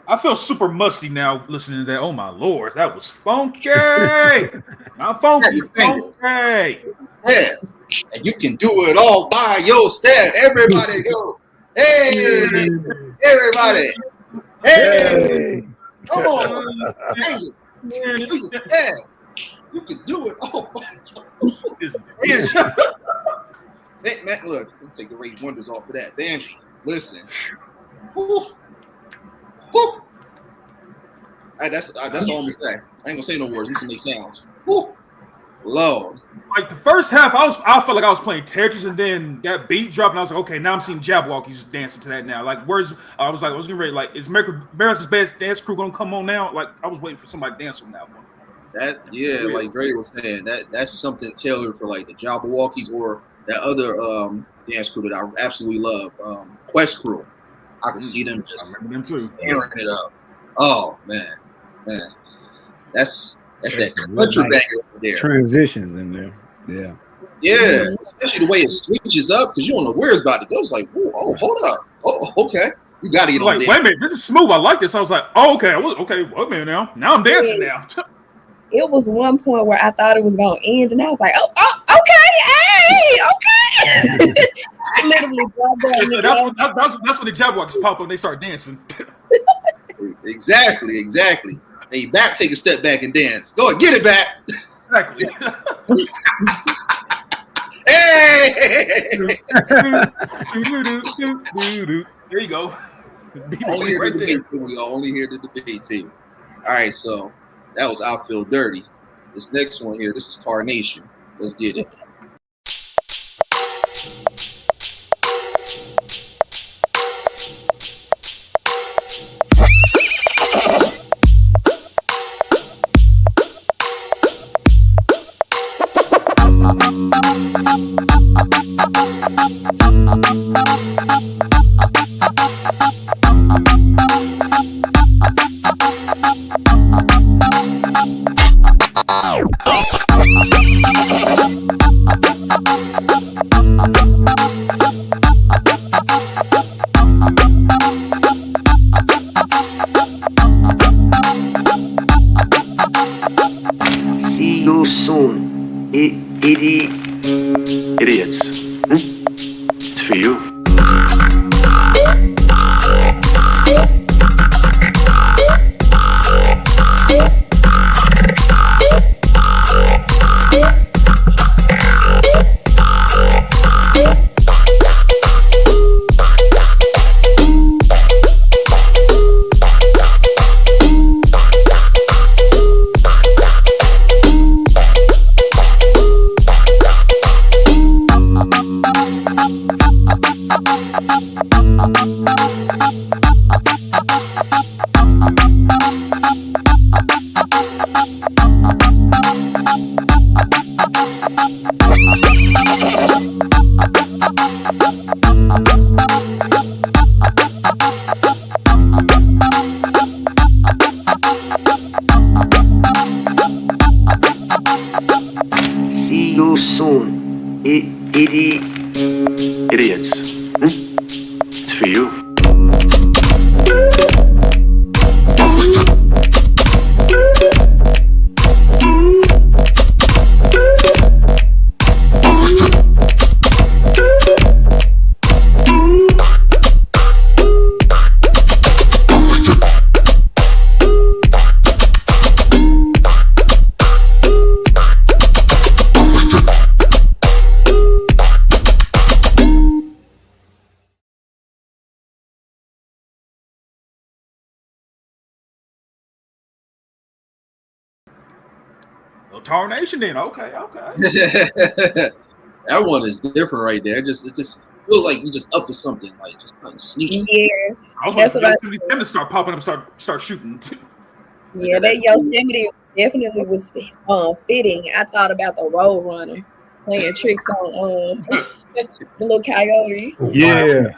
I feel super musty now listening to that. Oh my lord, that was funky. Not funky, funky. Yeah, and you can do it all by yourself. Everybody go. Hey, everybody. Hey, come on. Hey, do yourself. You can do it all by yourself. Man, look, let me take the Rage Wonders off of that. Banji, listen. Woo. Woo. That's all I'm gonna say. I ain't gonna say no words. We can make sounds. Woo. Lord. Like the first half, I felt like I was playing Tetris, and then that beat dropped, and I was like, okay, now I'm seeing Jabberwockies dancing to that now. Like, I was getting ready. Like, is America's Best Dance Crew gonna come on now? Like, I was waiting for somebody to dance on that one. Like Dre was saying, that's something tailored for like the Jabberwockies or that other dance crew that I absolutely love, Quest Crew. I can see them just tearing it up. Oh man, that's that country banger over there. Transitions in there, yeah, especially the way it switches up because you don't know where it's about to go. It's like, oh, hold up, oh, okay, you got to get on there. Wait a minute, this is smooth. I like this. I was like, oh, okay, okay, wait a minute now. Now I'm dancing now. It was one point where I thought it was gonna end, and I was like, "Oh, okay, hey, okay." I literally dropped that. So that's when the Jabberwockies pop up and they start dancing. Exactly. Hey, back, take a step back and dance. Go ahead, get it back. Exactly. Hey. There you go. Only hear the debate team. All right, so. That was I Feel Dirty. This next one here, this is Tarnation. Let's get it. See you soon, idiots. It's for you. See you soon, idiots. It's for you. Tarnation then. Okay. That one is different right there. It just feels like you just up to something, like just kind of sneaky. Yeah, I was like, them to start popping up, start shooting. Yeah, that Yosemite definitely was fitting. I thought about the Road Runner playing tricks on the little coyote. Yeah.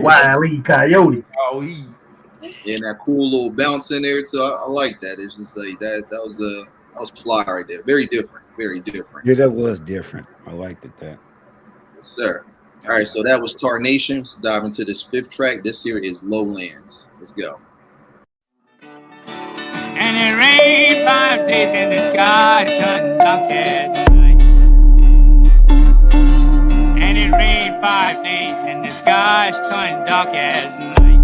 Wile E. Coyote. Oh, And that cool little bounce in there too. I like that. It's just like that was fly right there. Very different. Yeah, that was different. I liked it. That. Yes, sir. All right, so that was Tarnation. Let's dive into this fifth track. This here is Lowlands. Let's go. And it rained 5 days in the sky, turned dark as night. And it rained 5 days in the sky, turned dark as night.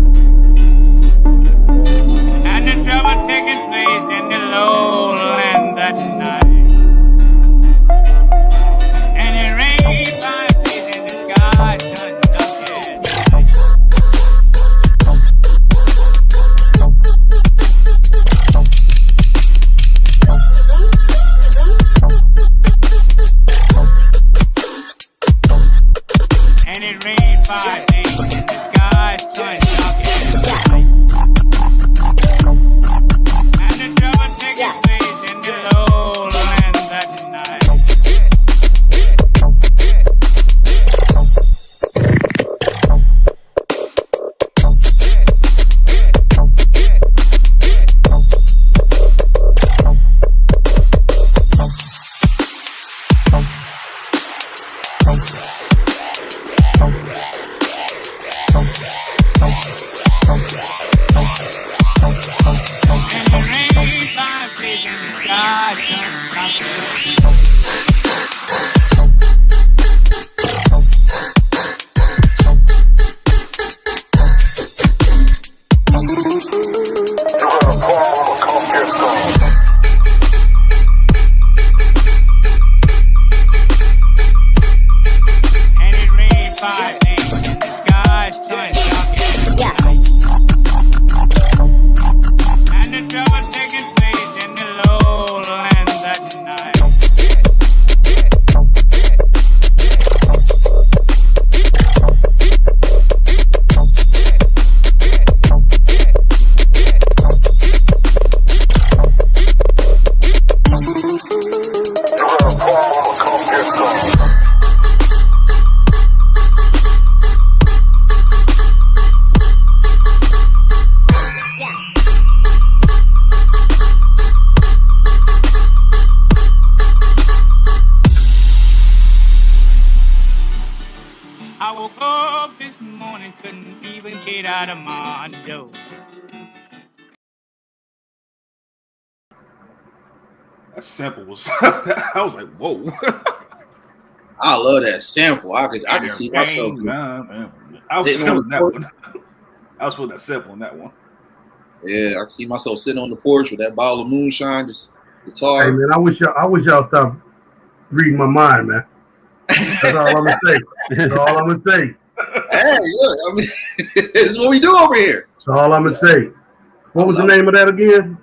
And the trouble taking place in the lowlands that night. And it rained 5 days in the sky, turned dark as night. And it rained 5 days in the sky, turned dark as night. And the trouble taking place in the lowlands that night. I woke up this morning, couldn't even get out of my door. That sample was. I was like, whoa. I love that sample. I could see myself. I was feeling that one. I was feeling that sample on that one. Yeah, I can see myself sitting on the porch with that bottle of moonshine, just guitar. Hey man, I wish y'all stopped reading my mind, man. That's all I'm gonna say. That's all I'm gonna say. Hey, look, I mean, this is what we do over here. That's all I'm gonna say. What was the name of that again?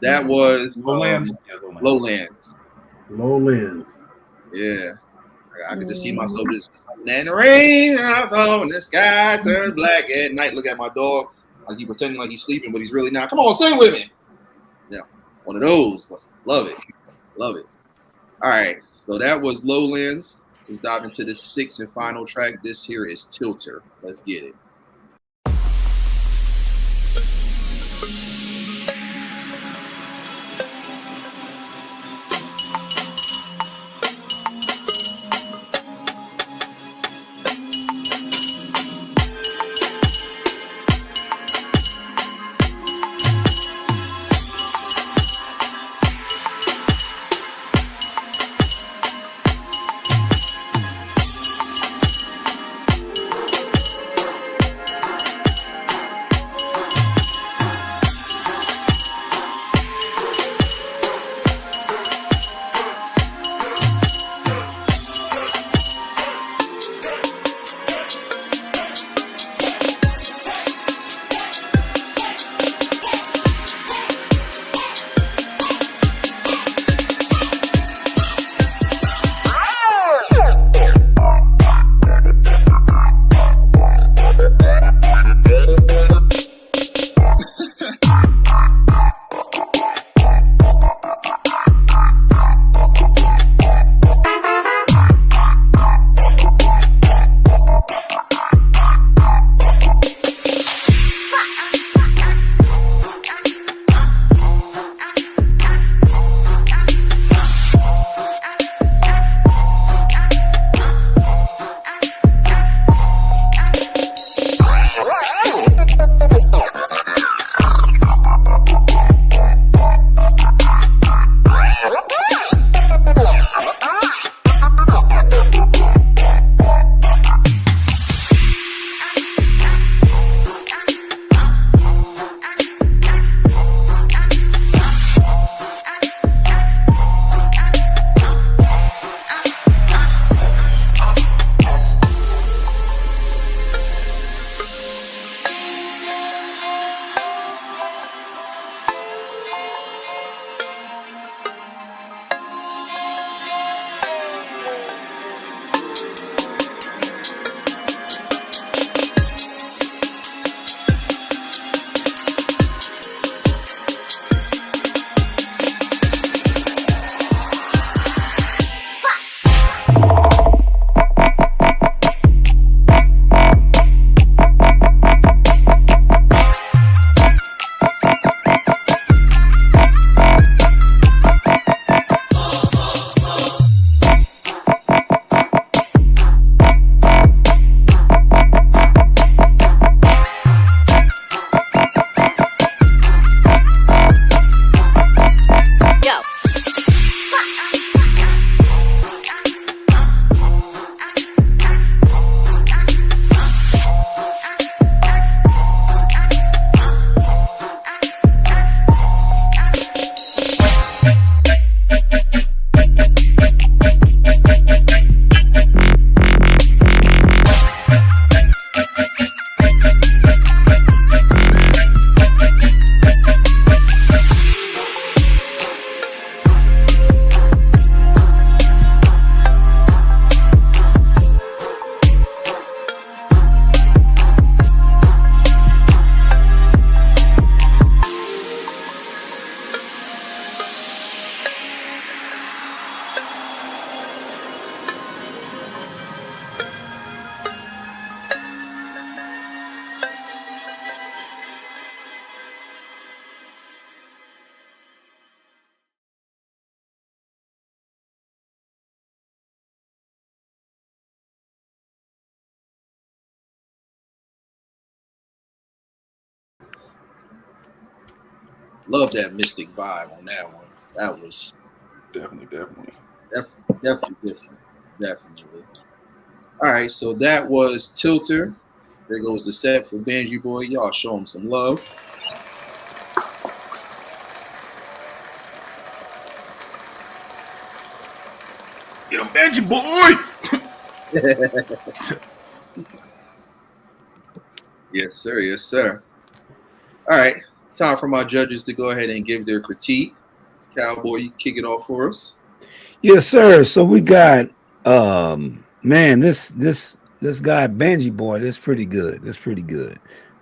That was Lowlands. Lowlands. Lowlands. Yeah. I could just see myself just in the rain, and the sky turned black at night. Look at my dog. Like he pretending like he's sleeping, but he's really not. Come on, sing with me. Yeah, one of those. Love it. Love it. All right. So that was Lowlands. Let's dive into the sixth and final track. This here is Tilter. Let's get it. Love that mystic vibe on that one. That was Definitely. definitely different. Definitely. All right, so that was Tilter. There goes the set for Banjiboi. Y'all show him some love. Get him, Banjiboi! Yes, sir. Yes, sir. All right, time for my judges to go ahead and give their critique. Cowboy, you kick it off for us. Yes, sir. So we got man, this guy Banjiboi, that's pretty good. That's pretty good.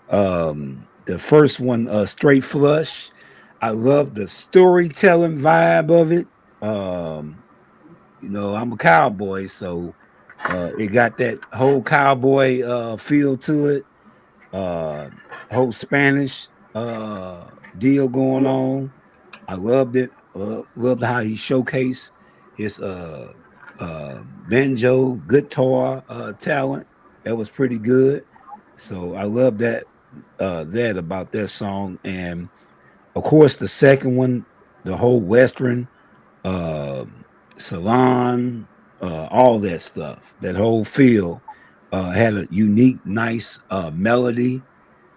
The first one, Straight Flush. I love the storytelling vibe of it. You know, I'm a cowboy, so it got that whole cowboy feel to it. Whole Spanish deal going on. I loved it. Loved how he showcased his banjo guitar talent. That was pretty good. So I love that about that song. And of course the second one, the whole Western salon, all that stuff, that whole feel had a unique, nice melody.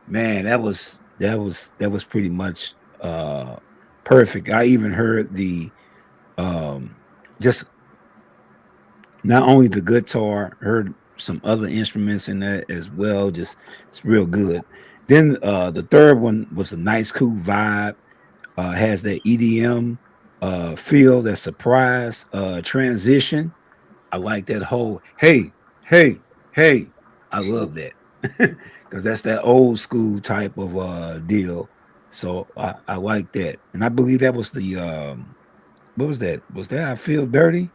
Man, that was pretty much perfect. I even heard the just not only the guitar, heard some other instruments in there as well. Just it's real good. Then the third one was a nice, cool vibe. Has that EDM feel, that surprise transition. I like that whole hey, hey, hey. I love that because that's that old school type of deal. So I like that, and I believe that was the what was that? Was that I Feel Dirty?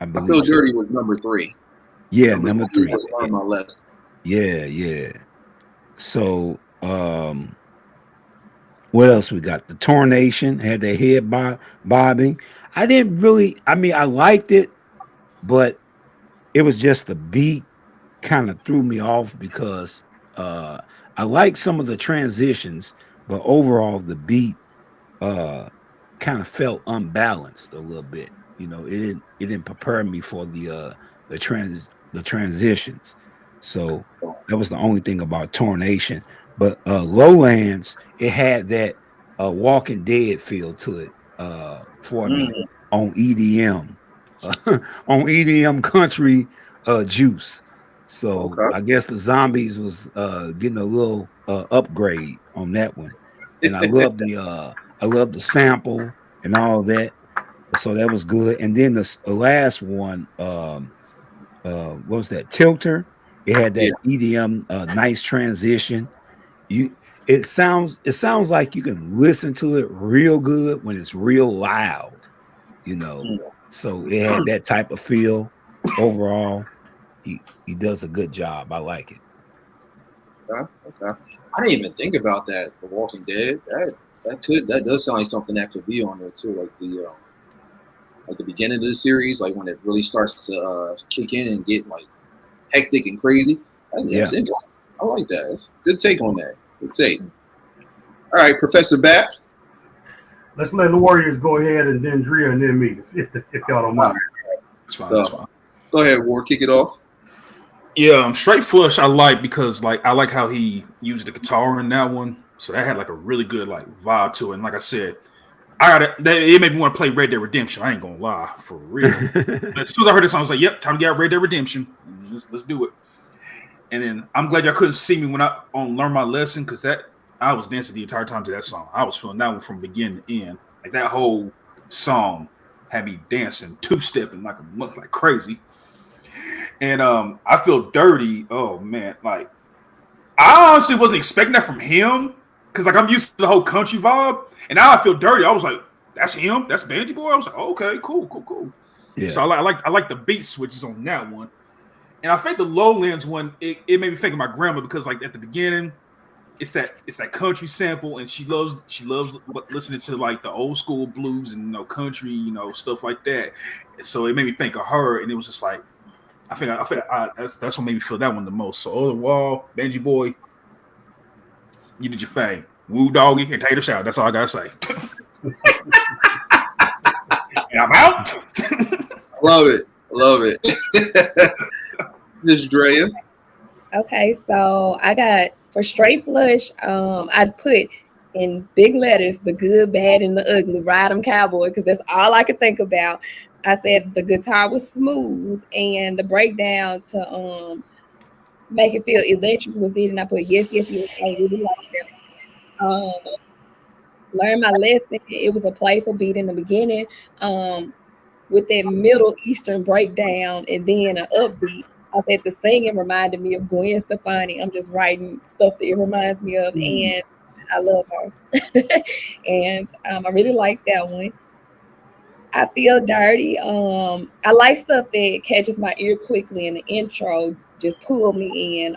I I believe Feel so. Dirty was number 3. Yeah, Number number 2 3. was Learn My Lesson. Yeah. So what else we got? The Tarnation had their head bobbing. I didn't really. I mean, I liked it, but it was just the beat kind of threw me off because I like some of the transitions, but overall the beat kind of felt unbalanced a little bit. You know, it didn't prepare me for the transitions. So that was the only thing about Tarnation. But Lowlands, it had that Walking Dead feel to it for me on EDM, on EDM country juice. So Okay. I guess the zombies was getting a little upgrade on that one, and I love the sample and all that. So that was good. And then the last one, what was that? Tilter. It had Yeah. that EDM nice transition. You it sounds like you can listen to it real good when it's real loud, you know. So it had that type of feel overall. He does a good job. I like it. Okay. Okay. I didn't even think about that. The Walking Dead. That does sound like something that could be on there too, like the beginning of the series, like when it really starts to kick in and get like hectic and crazy. Yeah. That's interesting. I like that. That's a good take on that. Good take. All right, Professor Bat. Let's let the Warriors go ahead and then Drea and then me, if y'all don't mind. It's fine. So, It's fine. Go ahead, Ward. Kick it off. Yeah, Straight Flush I like because like I like how he used the guitar in that one. So that had like a really good like vibe to it. And like I said, it made me want to play Red Dead Redemption. I ain't gonna lie, for real. As soon as I heard this song, I was like, "Yep, time to get out Red Dead Redemption. Let's do it." And then I'm glad y'all couldn't see me when I learned my lesson because I was dancing the entire time to that song. I was feeling that one from beginning to end. Like that whole song had me dancing, two-stepping like crazy. And I feel dirty. Oh man, like I honestly wasn't expecting that from him because like I'm used to the whole country vibe, and now I feel dirty. I was like, "That's him. That's Banjiboi." I was like, oh, "Okay, cool." Yeah. So I like the beat switches on that one, and I think the Lowlands one it made me think of my grandma because like at the beginning, it's that country sample, and she loves listening to like the old school blues and country stuff like that. So it made me think of her, and it was just like. I think that's what made me feel that one the most. So overall, Banjiboi, you did your thing. Woo doggy and tater salad. That's all I gotta say. And I'm out. Love it. This Drea. Okay, so I got for Straight Flush, I'd put in big letters the good, bad, and the ugly. Ride 'em cowboy, because that's all I could think about. I said the guitar was smooth and the breakdown to make it feel electric was it, and I put yes. I really like that. Learn my lesson. It was a playful beat in the beginning, with that Middle Eastern breakdown and then an upbeat. I said the singing reminded me of Gwen Stefani. I'm just writing stuff that it reminds me of, and I love her. And I really like that one. I feel dirty. I like stuff that catches my ear quickly, and the intro just pulled me in.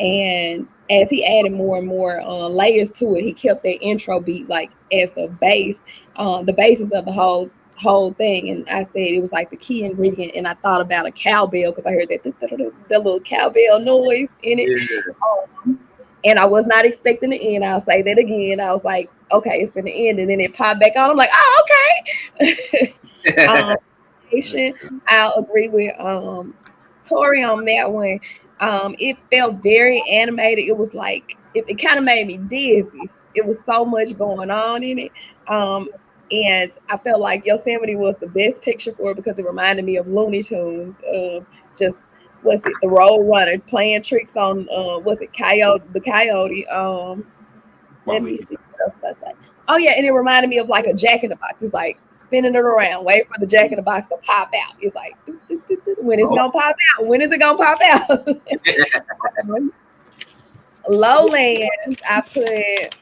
And as he added more and more layers to it, he kept that intro beat like as the basis of the whole thing. And I said it was like the key ingredient. And I thought about a cowbell because I heard that little cowbell noise in it. Yeah. And I was not expecting the end. I'll say that again. I was like, okay, it's gonna end, and then it popped back on. I'm like, oh, okay. I'll agree with Tori on that one. It felt very animated. It was like it kind of made me dizzy. It was so much going on in it. And I felt like Yosemite was the best picture for it because it reminded me of Looney Tunes. Just was it the Road Runner playing tricks on was it the coyote? Let me see what else did I say. Oh yeah, and it reminded me of like a Jack in the Box. It's like spinning it around, wait for the Jack in the Box to pop out. It's like when it's gonna pop out. When is it gonna pop out? Lowlands, I put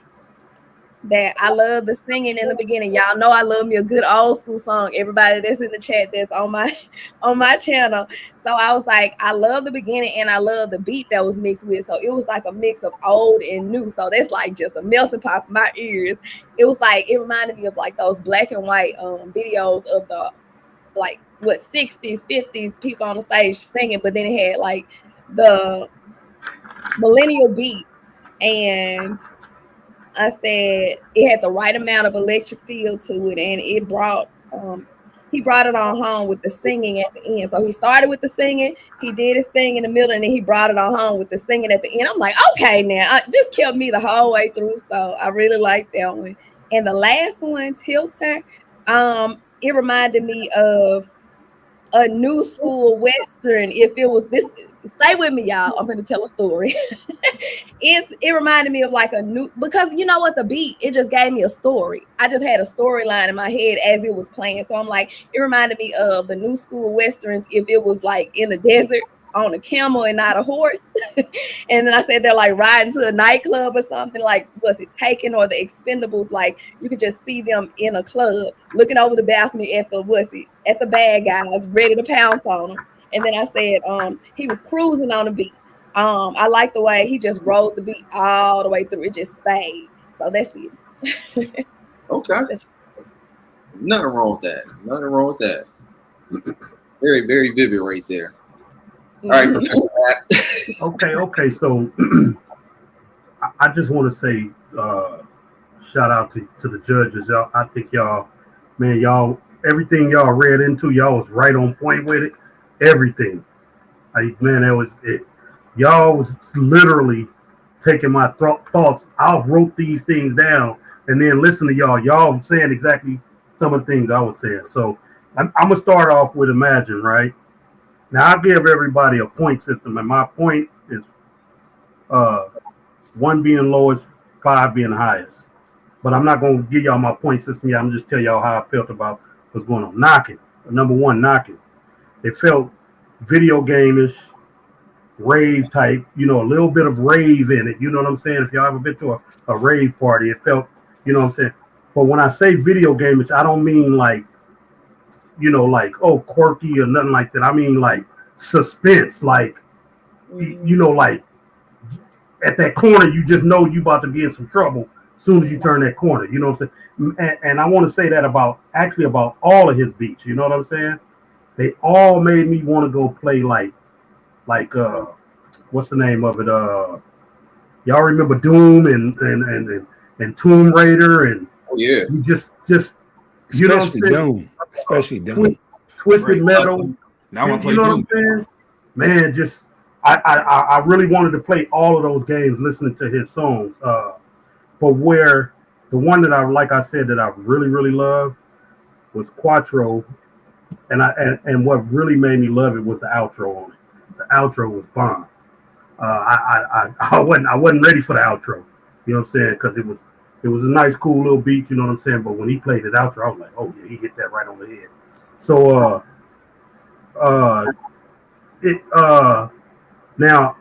that I love the singing in the beginning. Y'all know I love me a good old school song. Everybody that's in the chat that's on my channel. So I was like, I love the beginning and I love the beat that was mixed with. So it was like a mix of old and new. So that's like just a melting pot in my ears. It was like it reminded me of like those black and white videos of the like 60s, 50s people on the stage singing, but then it had like the millennial beat, and I said it had the right amount of electric feel to it, and it brought he brought it on home with the singing at the end. So he started with the singing, he did his thing in the middle, and then he brought it on home with the singing at the end. I'm like, okay, now this kept me the whole way through, so I really like that one. And the last one, Tilter, it reminded me of a new school Western. If it was this, stay with me, y'all. I'm going to tell a story. It reminded me of like a new, because you know what, the beat, it just gave me a story. I just had a storyline in my head as it was playing. So I'm like, it reminded me of the new school Westerns if it was like in the desert on a camel and not a horse. And then I said they're like riding to a nightclub or something, like was it Taken or the Expendables? Like you could just see them in a club looking over the balcony at the bad guys ready to pounce on them. And then I said he was cruising on the beat. I like the way he just rode the beat all the way through. It just stayed. So that's it. Okay. Nothing wrong with that. Nothing wrong with that. Very, very vivid right there. All right, Professor Matt. Okay. So I just want to say shout out to the judges. Y'all, I think y'all, everything y'all read into, y'all was right on point with it. Everything. That was it. Y'all was literally taking my thoughts. I wrote these things down and then listen to y'all. Y'all saying exactly some of the things I was saying. So I'm going to start off with Immajin, right? Now, I'll give everybody a point system, and my point is 1 being lowest, 5 being highest. But I'm not going to give y'all my point system yet. I'm just tell y'all how I felt about what's going on. Knockin, number 1, Knockin. It felt video game-ish, rave type, a little bit of rave in it. You know what I'm saying? If y'all ever been to a rave party, it felt, you know what I'm saying? But when I say video game-ish, I don't mean like, quirky or nothing like that. I mean like suspense, like, like at that corner, you just know you about to be in some trouble as soon as you turn that corner. You know what I'm saying? And I want to say that about all of his beats. You know what I'm saying? They all made me want to go play like what's the name of it? Y'all remember Doom and Tomb Raider and yeah, you just you know what I'm saying? Doom. Especially Doom. Twisted Metal. Now I play you know Doom. what I'm saying? Man, just I really wanted to play all of those games listening to his songs. But where the one that I said that I really, really loved was Quatro. And what really made me love it was the outro on it. The outro was bomb. I wasn't ready for the outro. You know what I'm saying? Because it was a nice, cool little beat. You know what I'm saying? But when he played the outro, I was like, oh yeah, he hit that right on the head. So now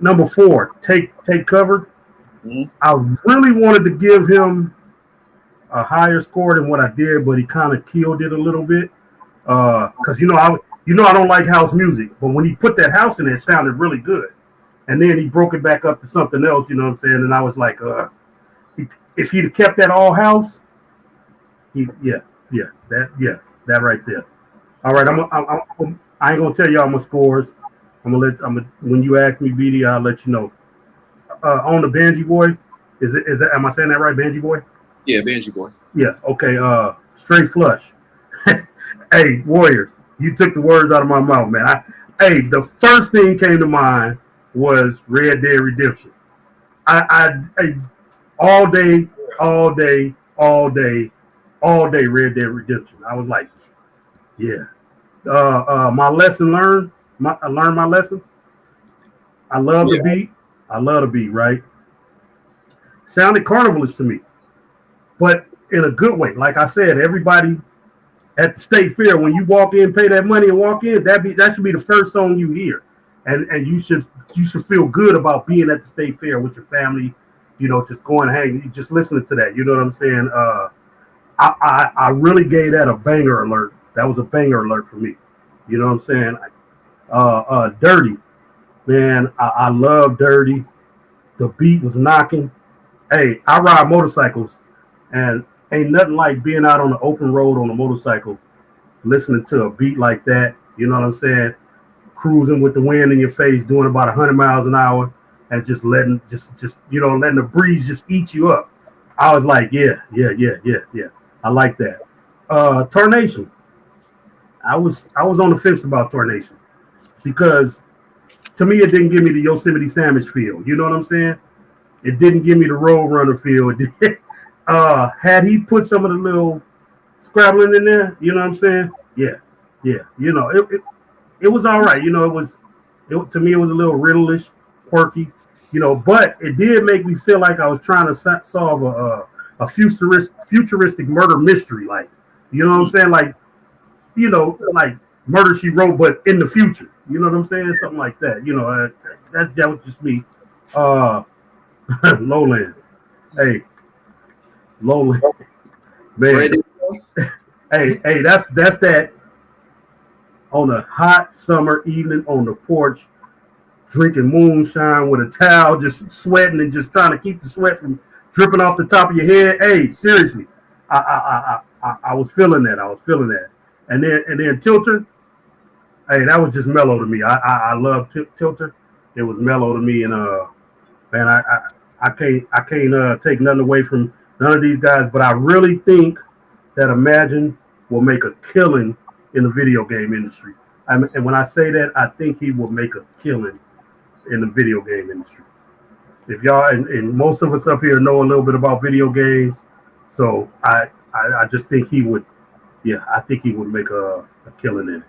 number 4, take cover. Mm-hmm. I really wanted to give him a higher score than what I did, but he kind of killed it a little bit. Because I don't like house music, but when he put that house in there, it sounded really good. And then he broke it back up to something else, you know what I'm saying? And I was like, if he'd have kept that all house, that right there. All right, I ain't gonna tell y'all my scores. When you ask me, BD, I'll let you know. On the Banjiboi, is that? Am I saying that right, Banjiboi? Yeah, Banjiboi. Yeah. Okay. Straight flush. Hey, Warriors, you took the words out of my mouth, man. The first thing came to mind was Red Dead Redemption. I all day, Red Dead Redemption. I was like, yeah. My lesson learned. I learned my lesson. I love the beat. I love the beat, right? Sounded carnivalish to me, but in a good way. Like I said, everybody at the state fair, when you walk in, pay that money and walk in, that should be the first song you hear. And you should feel good about being at the state fair with your family, just going hang, just listening to that. You know what I'm saying? I really gave that a banger alert. That was a banger alert for me. You know what I'm saying? Dirty, man. I love Dirty. The beat was knocking. Hey, I ride motorcycles, and ain't nothing like being out on the open road on a motorcycle, listening to a beat like that. You know what I'm saying? cruising with the wind in your face, doing about 100 miles an hour, and just letting the breeze just eat you up. I was like, yeah. I like that. Tarnation. I was on the fence about Tarnation because to me it didn't give me the Yosemite Sandwich feel. You know what I'm saying? It didn't give me the Roadrunner feel. Had he put some of the little scrabbling in there, you know what I'm saying? Yeah. You know, it was all right. You know, to me it was a little riddle-ish, quirky, you know, but it did make me feel like I was trying to solve a futuristic murder mystery, like, you know what I'm saying? Like, you know, like Murder, She Wrote, but in the future. You know what I'm saying? Something like that. You know, that was just me. Lowlands. Hey, Lowlands. Man. Hey, that's that on a hot summer evening on the porch, drinking moonshine with a towel, just sweating and just trying to keep the sweat from dripping off the top of your head. Hey, seriously, I was feeling that. And then Tilter, hey, that was just mellow to me. I love Tilter. It was mellow to me, and man, I can't take nothing away from none of these guys, but I really think that Immajin will make a killing in the video game industry. And when I say that, I think he will make a killing in the video game industry. If y'all and most of us up here know a little bit about video games, so I just think he would. Yeah, I think he would make a killing in it.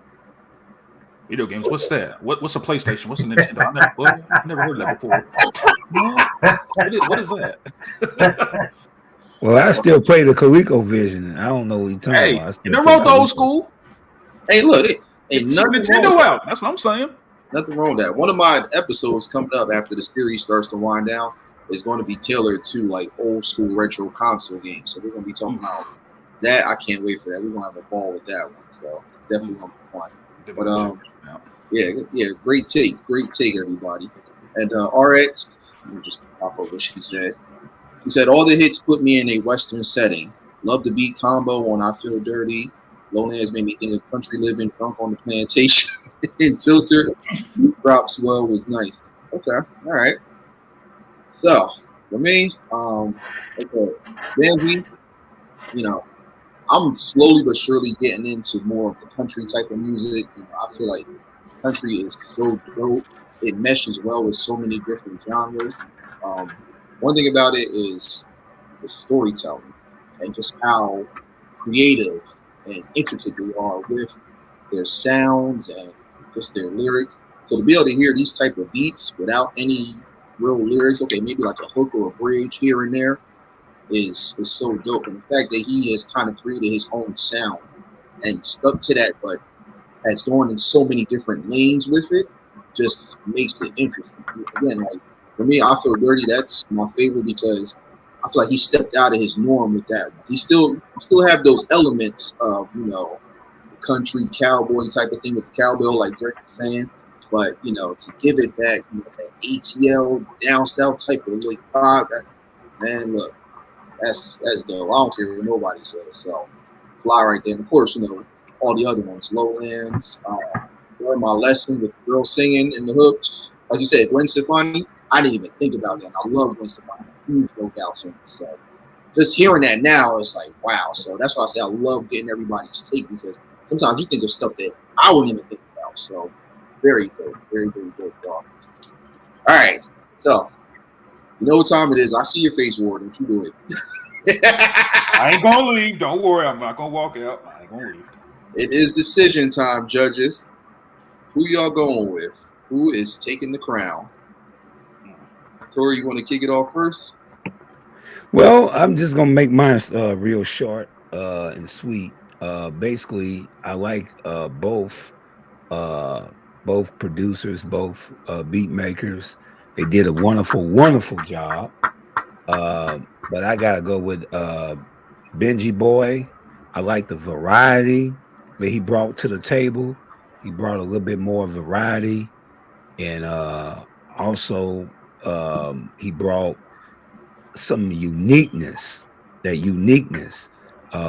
Video games, what's that? What's a PlayStation? What's a Nintendo? I've never heard that before. What is that? Well, I still play the ColecoVision. I don't know what you're talking about. You never wrote the old school. Hey, look, ain't nothing Nintendo out. That's what I'm saying. Nothing wrong with that. One of my episodes coming up after the series starts to wind down is going to be tailored to like old school retro console games. So we're going to be talking about that. I can't wait for that. We're going to have a ball with that one. So definitely going to be fun. But yeah, great take, everybody. And RX, let me just pop up what she said. She said all the hits put me in a Western setting. Love the beat combo on I Feel Dirty. Lowlands made me think of country living, drunk on the plantation. And Tilter, drops well was nice. Okay, all right. So for me, okay, Banji, you know, I'm slowly but surely getting into more of the country type of music. You know, I feel like country is so dope. It meshes well with so many different genres. One thing about it is the storytelling and just how creative and intricate they are with their sounds and just their lyrics. So to be able to hear these type of beats without any real lyrics, okay, maybe like a hook or a bridge here and there, is so dope. And the fact that he has kind of created his own sound and stuck to that, but has gone in so many different lanes with it, just makes it interesting. Again, like for me, I Feel Dirty, that's my favorite because I feel like he stepped out of his norm with that one. He still have those elements of, you know, country cowboy type of thing with the cowbell, like Drake was saying. But, you know, to give it that, you know, that ATL down south type of like vibe, man, look, that's dope. I don't care what nobody says. So fly right there. And of course, you know, all the other ones, Lowlands, Learn My Lesson with the girl singing in the hooks. Like you said, Gwen Stefani, I didn't even think about that. I love Gwen Stefani. Huge vocal fan. So just hearing that now is like, wow. So that's why I say I love getting everybody's take because sometimes you think of stuff that I wouldn't even think about. So very good. Very, very good. All right. So you know what time it is. I see your face, Warden. You do it. I ain't going to leave. Don't worry. I'm not going to walk out. I ain't going to leave. It is decision time, judges. Who y'all going with? Who is taking the crown? Tori, you want to kick it off first? Well, I'm just gonna make mine real short and sweet. Basically, I like both producers, both beat makers. They did a wonderful job. But I gotta go with Banjiboi. I like the variety that he brought to the table. He brought a little bit more variety, and also he brought some uniqueness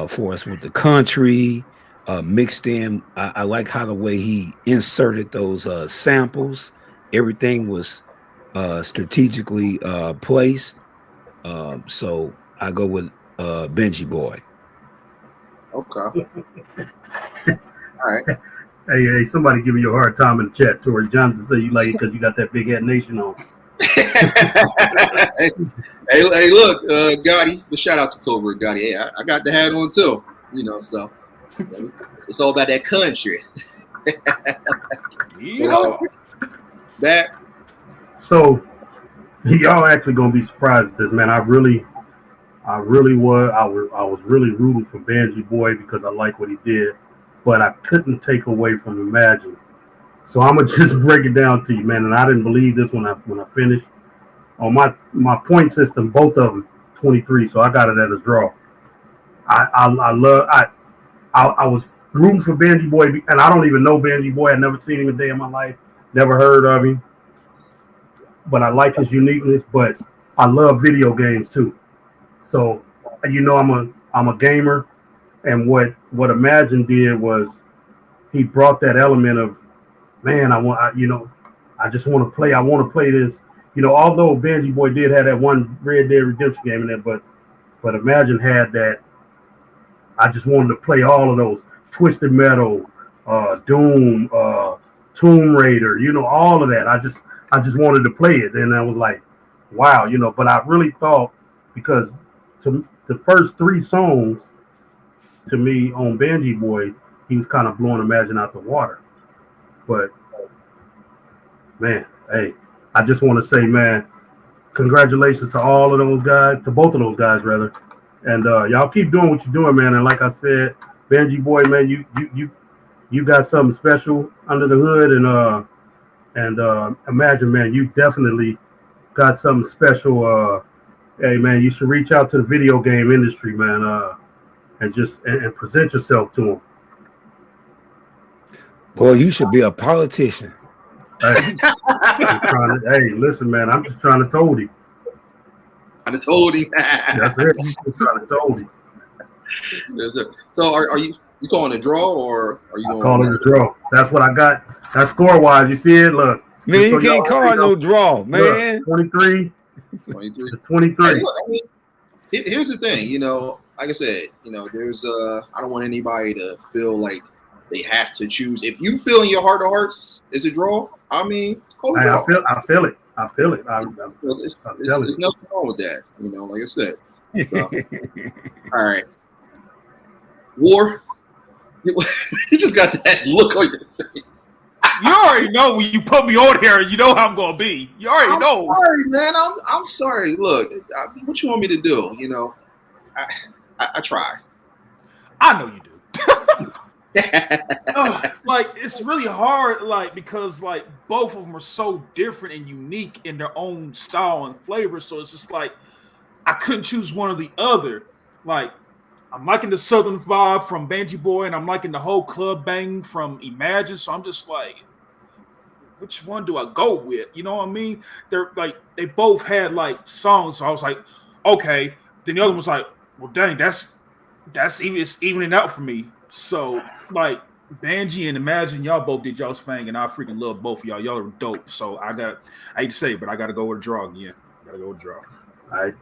for us with the country, mixed in. I like how the way he inserted those samples. Everything was strategically placed. So I go with Banjiboi. Okay. All right. Hey, somebody give me a hard time in the chat, Tori Johnson. Say you like it because you got that big hat nation on. hey, look, Gotti. But shout out to Cobra Gotti. Hey, I got the hat on too. You know, so it's all about that country. Yeah. Back. So y'all actually gonna be surprised at this, man. I was really rooting for Banjiboi because I like what he did, but I couldn't take away from Immajin. So I'm gonna just break it down to you, man. And I didn't believe this when I finished. On my point system, both of them 23. So I got it at a draw. I was rooting for Banjiboi, and I don't even know Banjiboi. I never seen him a day in my life. Never heard of him. But I like his uniqueness. But I love video games too. So you know I'm a gamer, and what Immajin did was he brought that element of, man, I just want to play. I want to play this. You know, although Banjiboi did have that one Red Dead Redemption game in there, but Immajin had that. I just wanted to play all of those Twisted Metal, Doom, Tomb Raider. You know, all of that. I just wanted to play it, and I was like, wow. You know, but I really thought, because the first 3 songs to me on Banjiboi, he was kind of blowing Immajin out the water. But man, hey, I just want to say, man, congratulations to all of those guys, to both of those guys rather, and y'all keep doing what you're doing, man. And like I said, Banjiboi, man, you got something special under the hood, and Immajin, man, you definitely got something special. Hey, man, you should reach out to the video game industry, man, and present yourself to them. Boy, you should be a politician. Hey, listen, man, I'm just trying to told him. I told him. That's it. I'm just trying to told him. Yes, sir. So are you calling a draw, or are you calling a draw? That's what I got. That's score wise. You see it? Look. Man, you can't call no draw, man. Look, 23. 23. Hey, look, I mean, here's the thing, you know, like I said, you know, there's I don't want anybody to feel like they have to choose. If you feel in your heart of hearts it's a draw, I mean, I feel it. There's nothing wrong with that, you know, like I said. So, all right. War. You just got that look on your face. You already know when you put me on here, you know how I'm gonna be. You already know. I'm sorry, man. I'm sorry. Look, what you want me to do? You know, I try. I know you do. Like, it's really hard, like, because like both of them are so different and unique in their own style and flavor. So it's just like I couldn't choose one or the other. Like, I'm liking the Southern vibe from Banjiboi, and I'm liking the whole club bang from Immajin. So I'm just like, which one do I go with? You know what I mean? They're like, they both had like songs. So I was like, okay. Then the other one was like, well, dang, that's it's evening out for me. So like Banji and Immajin, y'all both did y'all's thing, and I freaking love both of y'all. Y'all are dope. So I hate to say it, but I got to go with a draw again. Gotta go with a draw. All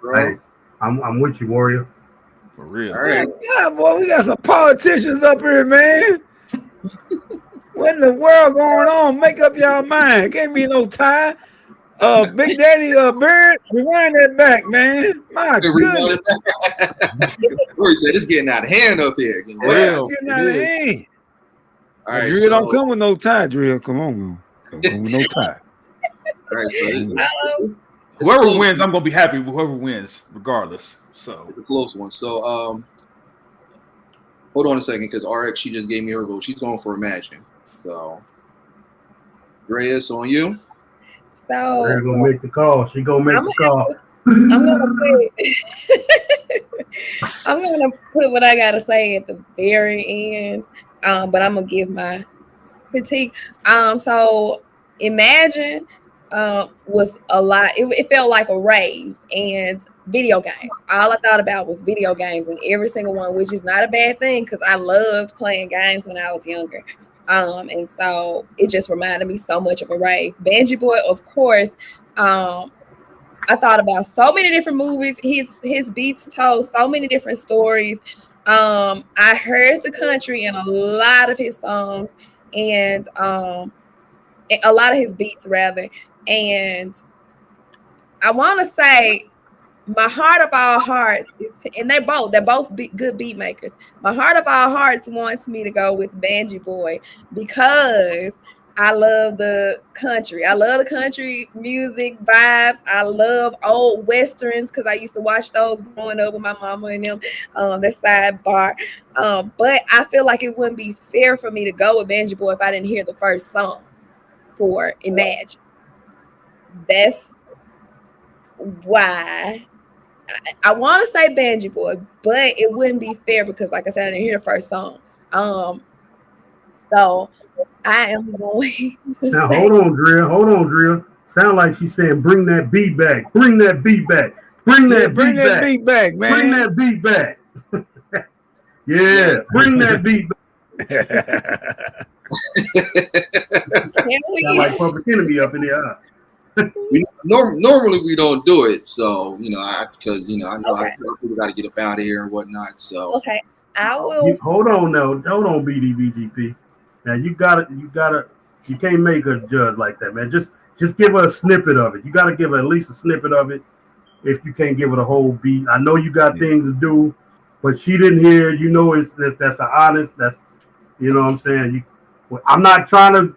right. I'm with you, Warrior. For real. All right. Yeah, boy, we got some politicians up here, man. What in the world going on? Make up y'all mind. Can't be no tie. Big Daddy Bird, rewind that back, man. My goodness. Corey said it's getting out of hand up here. It's getting out of hand. All right, Drill don't come with no tie, Drill. Come on, don't come with no tie. All right, so whoever wins, I'm gonna be happy with whoever wins, regardless. So it's a close one. So hold on a second, because RX, she just gave me her vote. She's going for Immajin. So Reyes, on you. So She's gonna make the call. She gonna make the call. I'm gonna put what I gotta say at the very end. But I'm gonna give my critique. So Immajin was a lot. It felt like a rave, and video games. All I thought about was video games, and every single one, which is not a bad thing because I loved playing games when I was younger. And so it just reminded me so much of a rave. Banjiboi, of course. I thought about so many different movies. His beats told so many different stories. I heard the country in a lot of his songs, and a lot of his beats rather. And I want to say my heart of all hearts is, and they're both good beat makers. My heart of all hearts wants me to go with Banjiboi because I love the country. I love the country music vibes. I love old westerns because I used to watch those growing up with my mama and them. That sidebar. But I feel like it wouldn't be fair for me to go with Banjiboi if I didn't hear the first song for Immajin. That's why I want to say Banjiboi, but it wouldn't be fair because, like I said, I didn't hear the first song. So I am going to now, hold on, Drill. Sound like she's saying, bring that beat back. Bring that beat back. Bring that beat back, man. Bring that beat back. Yeah, bring that beat back. Sound like Public Enemy up in there. Normally we don't do it, so because I know people got to get up out of here and whatnot. So okay, I will. Hold on, B.D.B.G.P. Now you can't make a judge like that, man. Just give her a snippet of it. You got to give her at least a snippet of it. If you can't give her the whole beat, I know you got things to do, but she didn't hear. That's an honest. That's what I'm saying. I'm not trying to.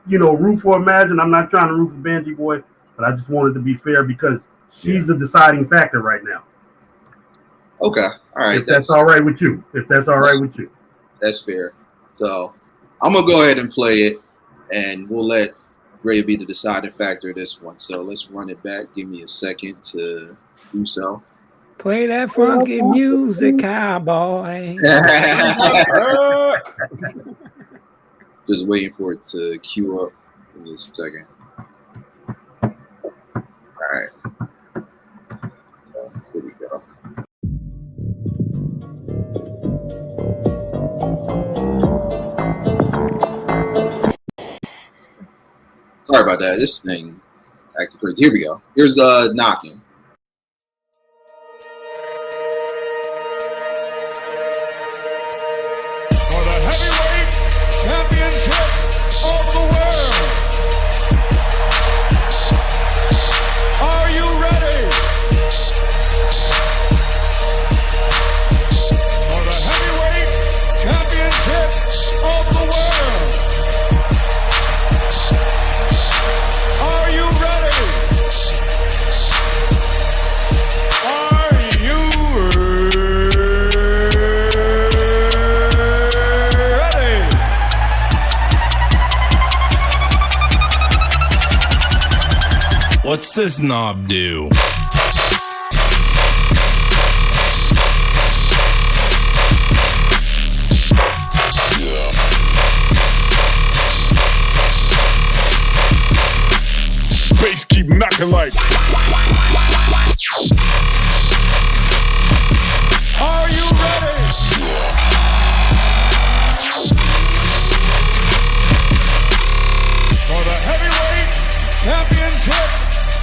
Root for Immajin. I'm not trying to root for Banjiboi, but I just wanted to be fair because she's the deciding factor right now. Okay, all right. If that's all right with you. That's fair. So I'm gonna go ahead and play it, and we'll let Ray be the deciding factor of this one. So let's run it back. Give me a second to do so. Play that funky music, cowboy. Just waiting for it to queue up in just a second. All right. So here we go. Sorry about that. This thing acted crazy. Here we go. Here's Knockin. What's this knob do? Bass keep knocking like. Are you ready? For the heavyweight championship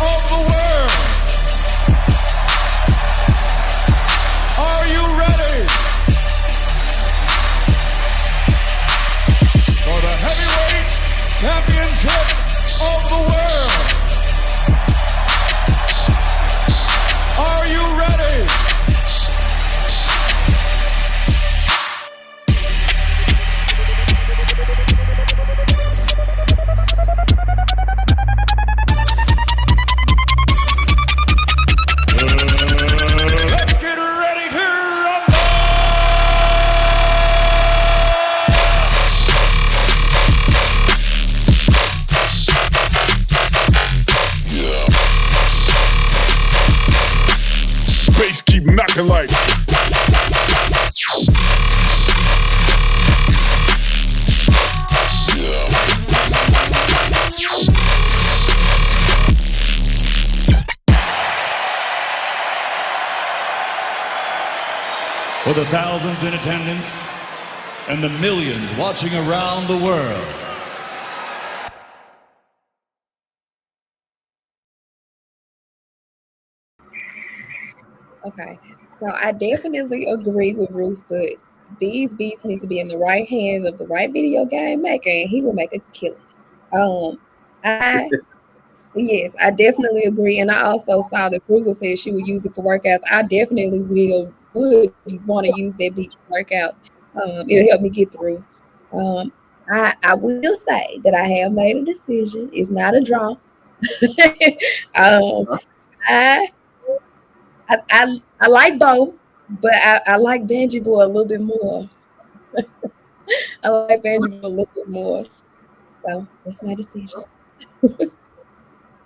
of the world. Are you ready? For the heavyweight championship of the world. Are you ready? Knocking like. for the thousands in attendance and the millions watching around the world. Okay, so I definitely agree with Bruce that these beats need to be in the right hands of the right video game maker, and he will make a killer. Yes, I definitely agree, and I also saw that Frugal said she would use it for workouts. I definitely would want to use that beat for workouts. It'll help me get through. I will say that I have made a decision. It's not a draw. I like both, but I like Banjiboi a little bit more. I like Banjiboi a little bit more. So that's my decision.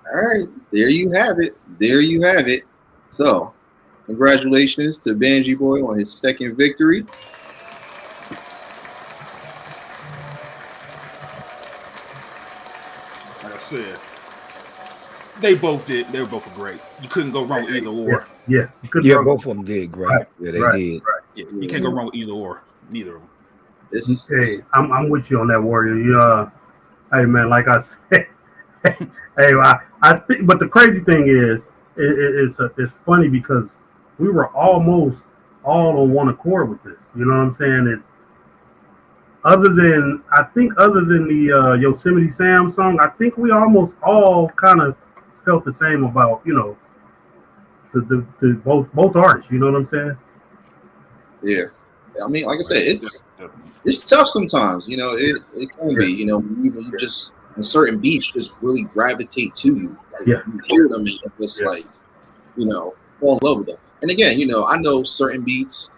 All right, there you have it. There you have it. So, congratulations to Banjiboi on his second victory. Like I said, they both did. They were both great. You couldn't go wrong with either or. Yeah, both of them did great. Right. Yeah, they did. Right. Yeah, you can't go wrong with either or. Neither of them. Hey, I'm with you on that, Warrior. You, hey man, like I said, hey, I think. But the crazy thing is, it's funny because we were almost all on one accord with this. You know what I'm saying? Other than the Yosemite Sam song, I think we almost all kind of felt the same about the both artists. You know what I'm saying? Yeah, I mean, like I said, it's tough sometimes. You know, it can be. You know, you just certain beats just really gravitate to you. Like, you hear them and you just like, fall in love with them. And again, I know certain beats.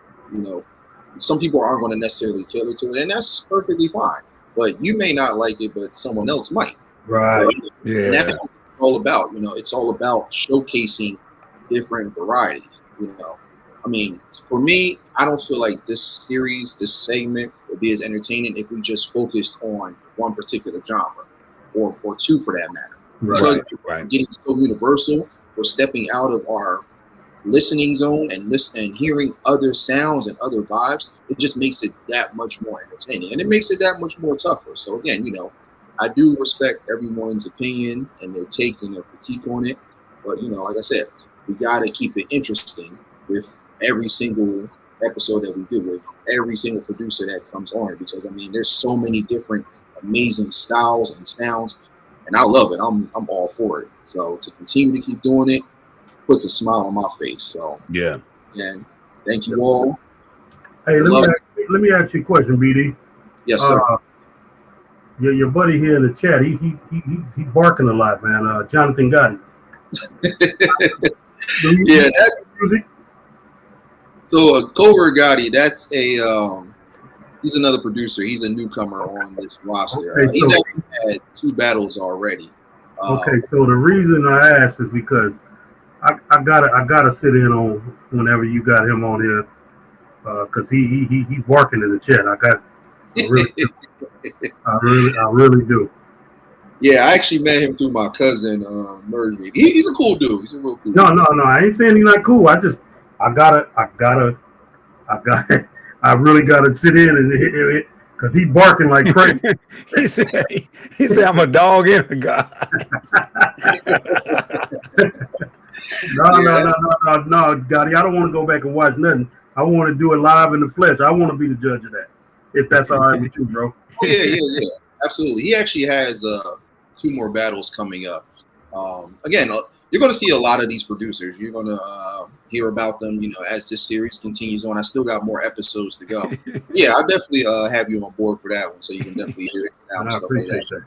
Some people aren't going to necessarily tailor to it, and that's perfectly fine. But you may not like it, but someone else might. Right. Yeah. And that's what it's all about. It's all about showcasing different varieties. I mean, for me, I don't feel like this series, this segment would be as entertaining if we just focused on one particular genre, or two for that matter. Because we're getting so universal, we're stepping out of our listening zone and hearing other sounds and other vibes. It just makes it that much more entertaining, and it makes it that much more tougher. So again, I do respect everyone's opinion and their take and their critique on it, but like I said, we got to keep it interesting with every single episode that we do, with every single producer that comes on, because I mean, there's so many different amazing styles and sounds, and I love it. I'm all for it. So to continue to keep doing it puts a smile on my face. So yeah, and thank you all. Hey, let me ask you a question, BD. Yes, sir. Your buddy here in the chat, he barking a lot, man. Jonathan Gotti. Yeah, that's music. So Covert Gotti, that's he's another producer. He's a newcomer on this roster. Okay, he's actually had 2 battles already. Okay, so the reason I asked is because I gotta sit in on whenever you got him on here, because he's barking in the chat. I really do. Yeah, I actually met him through my cousin Merge. He's a cool dude. He's a real cool. No, I ain't saying he's not cool. I really gotta sit in and because he barking like crazy. he said I'm a dog and a guy. No, Gotti, I don't want to go back and watch nothing. I want to do it live in the flesh. I want to be the judge of that, if that's all right with you, bro. Oh, yeah, absolutely. He actually has 2 more battles coming up. Again, you're going to see a lot of these producers. You're going to hear about them, as this series continues on. I still got more episodes to go. Yeah, I'll definitely have you on board for that one, so you can definitely hear it now and stuff like that.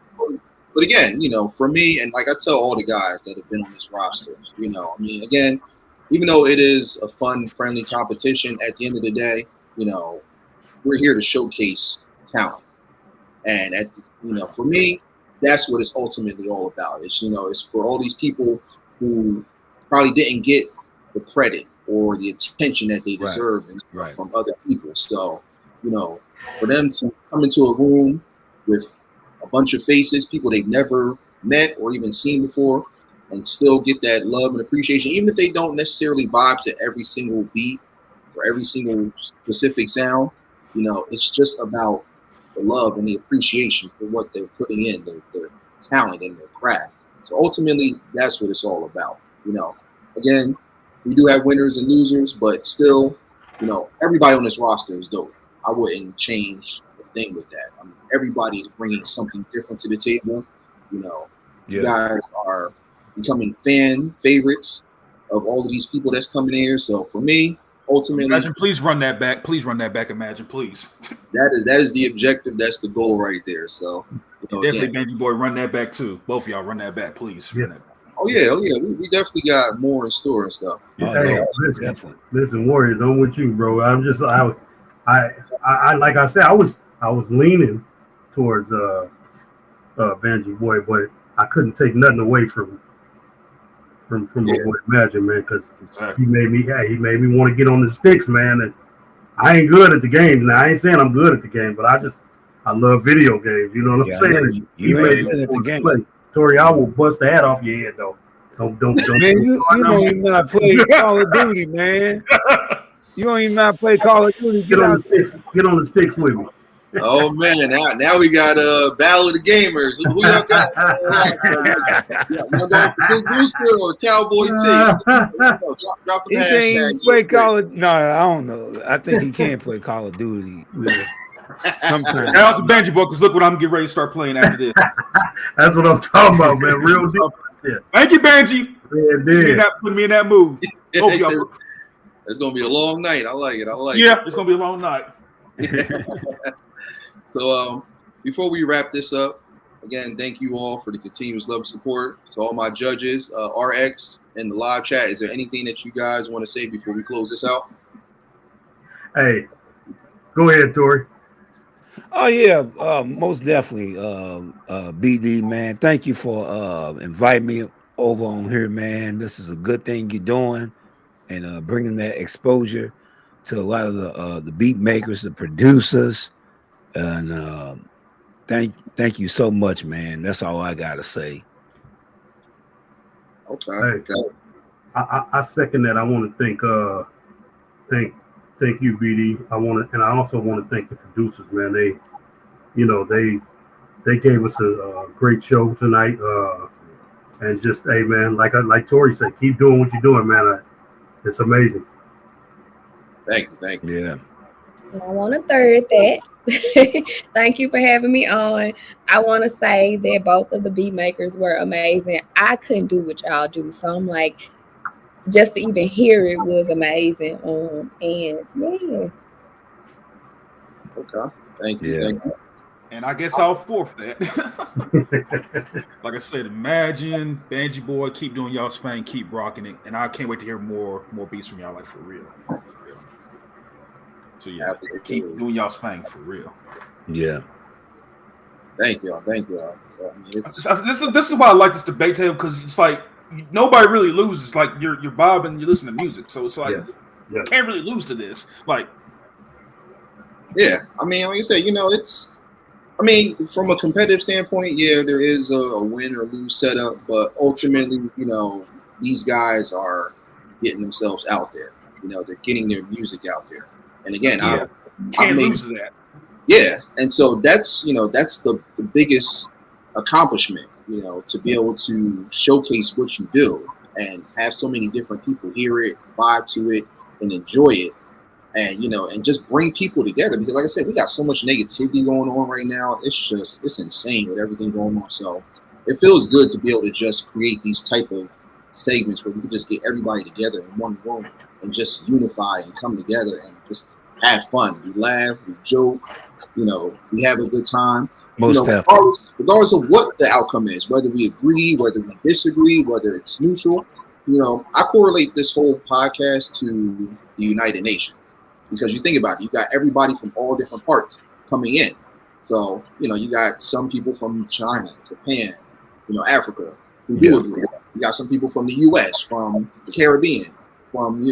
But again, for me, and like I tell all the guys that have been on this roster, I mean, again, even though it is a fun, friendly competition, at the end of the day, we're here to showcase talent. And for me, that's what it's ultimately all about. It's for all these people who probably didn't get the credit or the attention that they deserve from other people. So, for them to come into a room with a bunch of faces, people they've never met or even seen before, and still get that love and appreciation, even if they don't necessarily vibe to every single beat. for every single specific sound. You know, it's just about the love and the appreciation for what they're putting in, their talent and their craft. So ultimately, that's what it's all about. You know, again, we do have winners and losers, but still, you know, everybody on this roster is dope. I wouldn't change a thing with that. I mean, everybody is bringing something different to the table. You know, you guys are becoming fan favorites of all of these people that's coming here. So for me, ultimately, Imagine, please run that back. Please run that back. Imagine, please. that is the objective. That's the goal right there. So you know, definitely, Banjiboi, run that back too. Both of y'all run that back, please. Yeah. Run that back. Oh yeah. We definitely got more in store and stuff. Hey, listen, Warriors, I'm with you, bro. I'm just I like I said, I was leaning towards Banjiboi, but I couldn't take nothing away from my boy Immajin, man, because he made me want to get on the sticks, man. And I ain't good at the game. Now I ain't saying I'm good at the game, but I love video games. You know what I'm saying? You ain't good at the game. Play. Tori, I will bust the hat off your head though. Don't. Man, you don't even know how to play Call of Duty, man. You don't even know how to play Call of Duty. Get on the sticks. Get on the sticks with me. Oh man, now we got Battle of the Gamers. Who y'all got? Y'all got Big Booster or Cowboy T? Drop the he can't even play Call of. No, I don't know. I think he can play Call of Duty. Sometimes. Shout out to Banjiboi, because look what I'm getting ready to start playing after this. That's what I'm talking about, man. Real deal. Yeah. Thank you, Banji. Put me in that mood. It's gonna be a long night. I like it. Yeah, it's gonna be a long night. So before we wrap this up, again, thank you all for the continuous love and support. To all my judges, RX and the live chat, is there anything that you guys want to say before we close this out? Hey, go ahead, Tori. Oh yeah, most definitely. BD, man, thank you for inviting me over on here, man. This is a good thing you're doing, and bringing that exposure to a lot of the beat makers, the producers, and thank you so much, man. That's all I gotta say. Okay. I second that. I want to thank you, BD. I also want to thank the producers, man. They gave us a great show tonight. And just, hey, man, like Tori said, keep doing what you're doing, man. It's amazing. Thank you. Yeah. I want to third that. Thank you for having me on. I want to say that both of the beat makers were amazing. I couldn't do what y'all do, so I'm like, just to even hear it was amazing. And yeah. Okay. Thank you. Yeah. Thank you. And I guess I'll forfeit that. Like I said, Immajin, Banjiboi, keep doing y'all's thing, keep rocking it, and I can't wait to hear more beats from y'all, like for real. So yeah, keep doing y'all's thing for real. Yeah. Thank y'all. I mean, this is why I like this debate table, because it's like nobody really loses. Like you're vibing, you listen to music, so it's like you can't really lose to this. Like, yeah, I mean, like I said, I mean, from a competitive standpoint, yeah, there is a win or lose setup, but ultimately, these guys are getting themselves out there. They're getting their music out there. And again, can't lose to that. Yeah, and so that's the biggest accomplishment, to be able to showcase what you do and have so many different people hear it, vibe to it, and enjoy it. And and just bring people together, because like I said, we got so much negativity going on right now. It's insane with everything going on. So it feels good to be able to just create these type of segments where we can just get everybody together in one room and just unify and come together and just have fun. We laugh, we joke, we have a good time. Most definitely. Regardless of what the outcome is, whether we agree, whether we disagree, whether it's neutral, I correlate this whole podcast to the United Nations. Because you think about it, you got everybody from all different parts coming in. So, you got some people from China, Japan, Africa who do agree. You got some people from the US, from the Caribbean, from,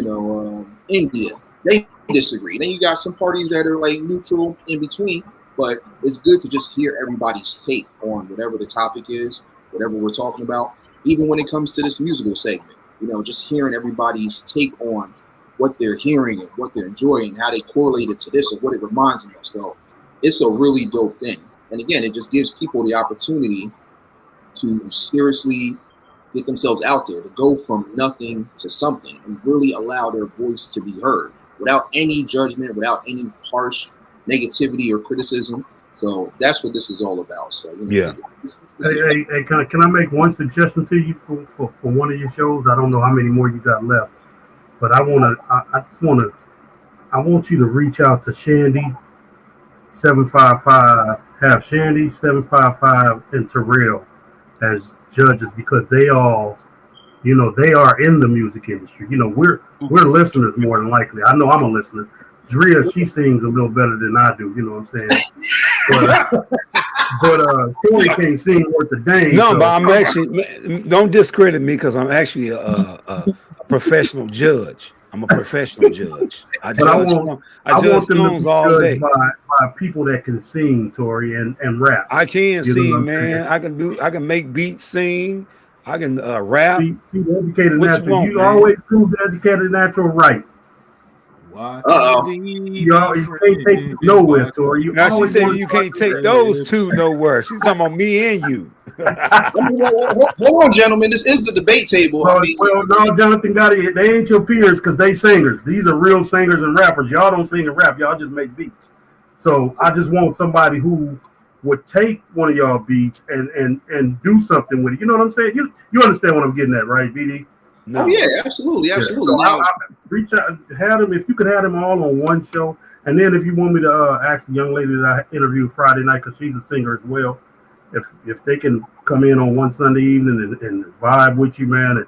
India. They disagree. Then you got some parties that are like neutral in between. But it's good to just hear everybody's take on whatever the topic is, whatever we're talking about. Even when it comes to this musical segment, just hearing everybody's take on what they're hearing and what they're enjoying, how they correlate it to this or what it reminds them of. So it's a really dope thing. And again, it just gives people the opportunity to seriously get themselves out there, to go from nothing to something and really allow their voice to be heard without any judgment, without any harsh negativity or criticism. So that's what this is all about. So, you know, Yeah. Hey, can I make one suggestion to you for one of your shows? I don't know how many more you got left, but I want you to reach out to Shandy 755, have Shandy 755 and Terrell as judges, because they all, you know, they are in the music industry. You know, we're listeners more than likely. I know I'm a listener. Drea, she sings a little better than I do. You know what I'm saying? but Tori can't sing worth a dang. No, so. but I'm actually, don't discredit me because I'm actually a professional judge. I'm a professional judge. I judge songs all day. By people that can sing, Tori, and rap. I can sing, man. I can make beats, sing. I can rap. See the educated what natural. You always prove the educated natural right. You can't take it nowhere, Tori. Now she said you can't take those two nowhere. She's talking about me and you. Hold on, gentlemen. This is the debate table. Well, no, Jonathan Gotti, they ain't your peers because they singers. These are real singers and rappers. Y'all don't sing and rap. Y'all just make beats. So I just want somebody who would take one of y'all beats and do something with it. You know what I'm saying? You understand what I'm getting at, right, BD? No. Oh yeah, absolutely. Yeah. So I reach out, have them. If you could have them all on one show, and then if you want me to ask the young lady that I interviewed Friday night, because she's a singer as well, if they can come in on one Sunday evening and vibe with you, man,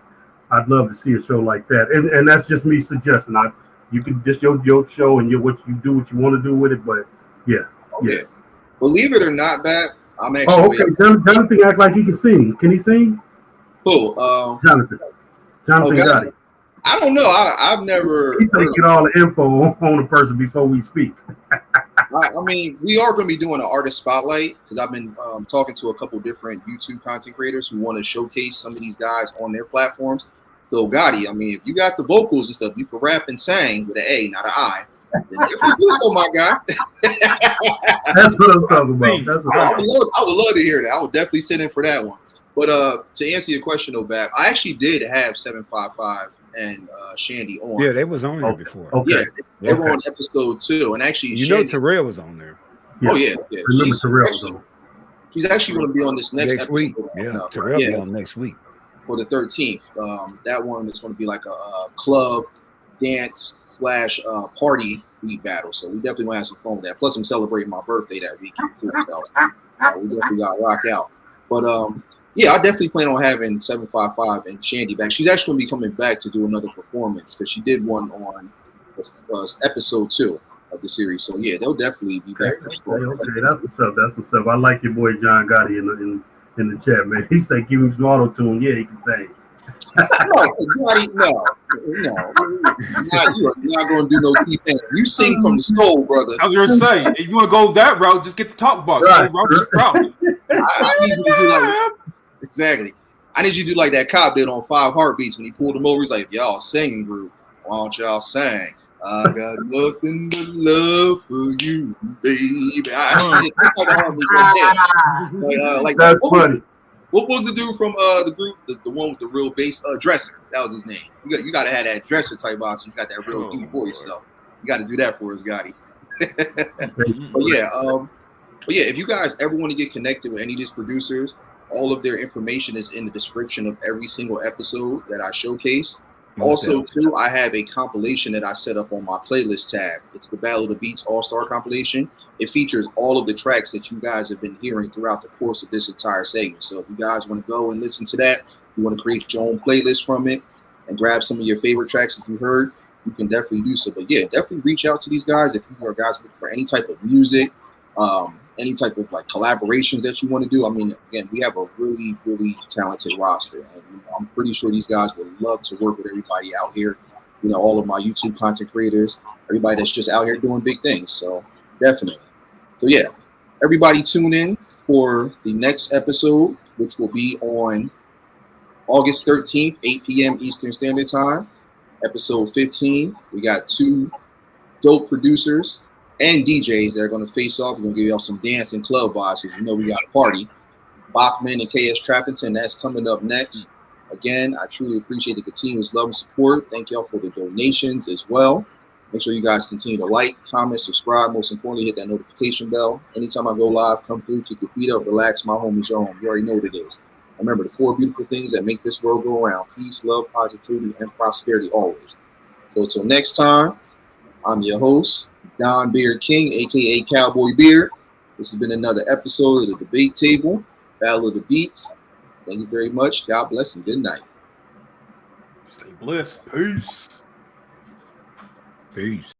I'd love to see a show like that. And that's just me suggesting. You can just your show and what you want to do with it. But yeah. Believe it or not, Bat, I'm actually. Oh, okay. Jonathan act like he can sing. Can he sing? Who? Jonathan Gotti. I don't know. I've never. He's taking all the info on a person before we speak. I mean, we are going to be doing an artist spotlight because I've been talking to a couple different YouTube content creators who want to showcase some of these guys on their platforms. So, Gotti, I mean, if you got the vocals and stuff, you can rap and sing with an A, not an I. Then definitely do so, my guy. That's what I'm talking about. I would love to hear that. I would definitely sit in for that one. But to answer your question, though, Bab, I actually did have 755 and Shandy on. Yeah, they was on there before. Okay. Yeah, they were on episode 2, and actually, Shandy, Terrell was on there. Oh yeah. Remember Terrell? She's actually going to be on this next week. Yeah, Terrell be on next week for the 13th. That one is going to be like a club dance / party beat battle. So we definitely want to have some fun with that. Plus, I'm celebrating my birthday that weekend too. So we definitely got to rock out. But yeah, I definitely plan on having 755 and Shandy back. She's actually going to be coming back to do another performance because she did one on episode 2 of the series. So yeah, they'll definitely be back. Okay, that's what's up. That's what's up. I like your boy John Gotti in the chat, man. He said, "Give him some auto tune." Yeah, he can sing. No. You're not going to do no key thing. You sing from the soul, brother. I was going to say, if you want to go that route, just get the talk box. Right. I need you to do like exactly. I need you to do like that cop did on 5 Heartbeats when he pulled him over. He's like, "Y'all singing group, why don't y'all sing? I got nothing but love for you, baby." I need that type of Heartbeats like that's funny. What was the dude from the group, the one with the real bass, Dresser? That was his name. You got to have that Dresser type box. You got that real deep voice, so you got to do that for us, Gotti. But yeah, if you guys ever want to get connected with any of these producers, all of their information is in the description of every single episode that I showcase. Also, too, I have a compilation that I set up on my playlist tab. It's the Battle of the Beats All-Star compilation. It features all of the tracks that you guys have been hearing throughout the course of this entire segment. So if you guys want to go and listen to that, you want to create your own playlist from it and grab some of your favorite tracks that you heard, you can definitely do so. But yeah, definitely reach out to these guys if you are guys looking for any type of music, any type of like collaborations that you want to do. I mean, again, we have a really, really talented roster, and I'm pretty sure these guys would love to work with everybody out here. All of my YouTube content creators, everybody that's just out here doing big things. So definitely. So yeah, everybody tune in for the next episode, which will be on August 13th, 8 p.m. Eastern Standard Time. Episode 15, we got 2 dope producers and DJs that are going to face off. We're going to give y'all some dance and club vibes because you know we got a party. Bachman and KS Trappington, that's coming up next. Again, I truly appreciate the continuous love and support. Thank y'all for the donations as well. Make sure you guys continue to like, comment, subscribe. Most importantly, hit that notification bell. Anytime I go live, come through, kick your feet up, relax. My home is your home. You already know what it is. Remember the 4 beautiful things that make this world go around: peace, love, positivity, and prosperity always. So until next time, I'm your host, Don Beard King, aka Cowboy Beard. This has been another episode of the Debate Table, Battle of the Beats. Thank you very much. God bless and good night. Stay blessed. Peace. Peace.